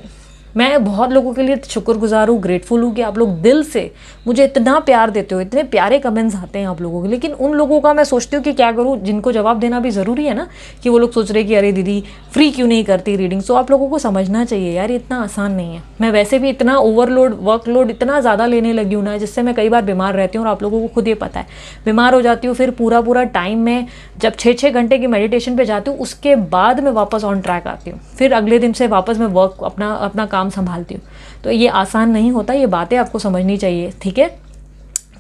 मैं बहुत लोगों के लिए शुक्रगुजार हूँ, ग्रेटफुल हूँ कि आप लोग दिल से मुझे इतना प्यार देते हो, इतने प्यारे कमेंट्स आते हैं आप लोगों के। लेकिन उन लोगों का मैं सोचती हूँ कि क्या करूँ, जिनको जवाब देना भी ज़रूरी है ना, कि वो लोग सोच रहे कि अरे दीदी फ्री क्यों नहीं करती रीडिंग। तो आप लोगों को समझना चाहिए यार, ये इतना आसान नहीं है। मैं वैसे भी इतना ओवरलोड वर्कलोड इतना ज़्यादा लेने लगी हूँ ना, जिससे मैं कई बार बीमार रहती हूँ और आप लोगों को खुद ये पता है। बीमार हो जाती हूँ, फिर पूरा टाइम में जब 6-6 घंटे की मेडिटेशन पे जाती हूँ, उसके बाद मैं वापस ऑन ट्रैक आती हूँ, फिर अगले दिन से वापस मैं वर्क अपना काम संभालती हूँ। तो ये आसान नहीं होता, ये बातें आपको समझनी चाहिए, ठीक है।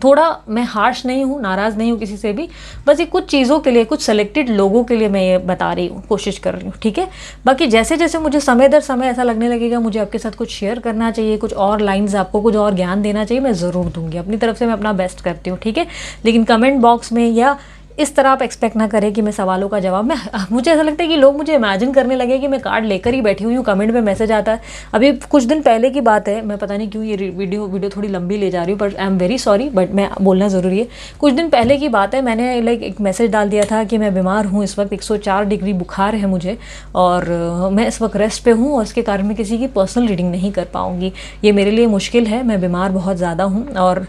थोड़ा मैं हार्श नहीं हूँ, नाराज़ नहीं हूँ किसी से भी, बस ये कुछ चीज़ों के लिए, कुछ सेलेक्टेड लोगों के लिए मैं ये बता रही हूँ, कोशिश कर रही हूँ, ठीक है। बाकी जैसे जैसे मुझे समय दर समय ऐसा लगने लगेगा मुझे आपके साथ कुछ शेयर करना चाहिए, कुछ और लाइंस आपको कुछ और ज्ञान देना चाहिए, मैं ज़रूर दूंगी। अपनी तरफ से मैं अपना बेस्ट करती हूँ, ठीक है। लेकिन कमेंट बॉक्स में या इस तरह आप एक्सपेक्ट ना करें कि मैं सवालों का जवाब, मुझे ऐसा लगता है कि लोग मुझे इमेजिन करने लगे कि मैं कार्ड लेकर ही बैठी हुई हूँ, कमेंट में मैसेज आता है। अभी कुछ दिन पहले की बात है, मैं पता नहीं क्यों ये वीडियो थोड़ी लंबी ले जा रही हूँ, but I am very sorry, but मैं बोलना ज़रूरी है। कुछ दिन पहले की बात है, मैंने एक मैसेज डाल दिया था कि मैं बीमार हूँ, इस वक्त 104 डिग्री बुखार है मुझे और मैं इस वक्त रेस्ट पे हूँ और इसके कारण मैं किसी की पर्सनल रीडिंग नहीं कर पाऊँगी। ये मेरे लिए मुश्किल है, मैं बीमार बहुत ज़्यादा हूँ। और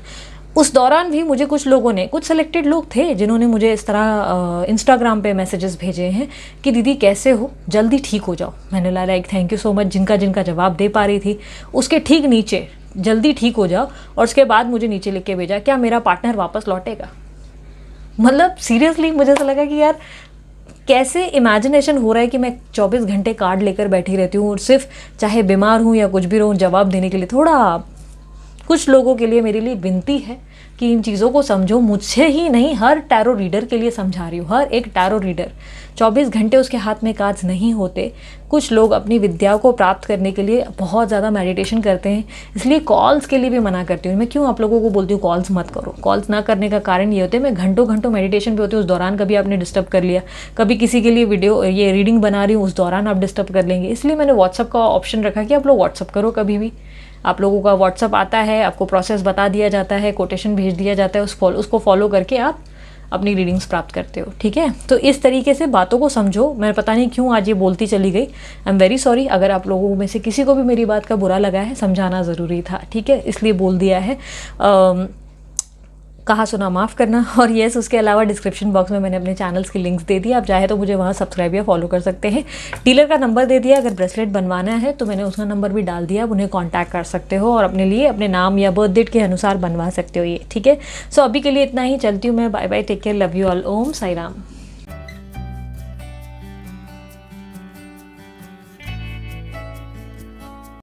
उस दौरान भी मुझे कुछ लोगों ने, कुछ सेलेक्टेड लोग थे जिन्होंने मुझे इस तरह इंस्टाग्राम पे मैसेजेस भेजे हैं कि दीदी कैसे हो, जल्दी ठीक हो जाओ। मैंने like thank you so much, जिनका जिनका जवाब दे पा रही थी। उसके ठीक नीचे जल्दी ठीक हो जाओ, और उसके बाद मुझे नीचे लिख के भेजा क्या मेरा पार्टनर वापस लौटेगा। मतलब सीरियसली मुझे ऐसा लगा कि यार कैसे इमेजिनेशन हो रहा है कि मैं 24 घंटे कार्ड लेकर बैठी रहती हूँ और सिर्फ चाहे बीमार हूँ या कुछ भी रहूँ जवाब देने के लिए। थोड़ा कुछ लोगों के लिए मेरी लिए विनती है कि इन चीज़ों को समझो। मुझे ही नहीं, हर टैरो रीडर के लिए समझा रही हूँ। हर एक टैरो रीडर 24 घंटे उसके हाथ में कार्ड्स नहीं होते। कुछ लोग अपनी विद्या को प्राप्त करने के लिए बहुत ज़्यादा मेडिटेशन करते हैं, इसलिए कॉल्स के लिए भी मना करती हूँ। मैं क्यों आप लोगों को बोलती हूँ कॉल्स मत करो। कॉल्स ना करने का कारण ये होते हैं, मैं घंटों घंटों मेडिटेशन पे होती हूँ, उस दौरान कभी आपने डिस्टर्ब कर लिया, कभी किसी के लिए वीडियो ये रीडिंग बना रही हूँ, उस दौरान आप डिस्टर्ब कर लेंगे। इसलिए मैंने व्हाट्सअप का ऑप्शन रखा कि आप लोग व्हाट्सअप करो कभी भी। आप लोगों का व्हाट्सअप आता है, आपको प्रोसेस बता दिया जाता है, कोटेशन भेज दिया जाता है, उसको फॉलो करके आप अपनी रीडिंग्स प्राप्त करते हो, ठीक है। तो इस तरीके से बातों को समझो। मैं पता नहीं क्यों आज ये बोलती चली गई, आई एम वेरी सॉरी। अगर आप लोगों में से किसी को भी मेरी बात का बुरा लगा है, समझाना ज़रूरी था, ठीक है, इसलिए बोल दिया है। कहा सुना माफ़ करना। और येस, उसके अलावा डिस्क्रिप्शन बॉक्स में मैंने अपने चैनल्स की लिंक्स दे दी, आप चाहे तो मुझे वहाँ सब्सक्राइब या फॉलो कर सकते हैं। डीलर का नंबर दे दिया, अगर ब्रेसलेट बनवाना है तो मैंने उसका नंबर भी डाल दिया, आप उन्हें कांटेक्ट कर सकते हो और अपने लिए अपने नाम या बर्थ डेट के अनुसार बनवा सकते हो ये, ठीक है। सो अभी के लिए इतना ही, चलती हूँ मैं, bye bye, take care, love you all, Om Sai Ram.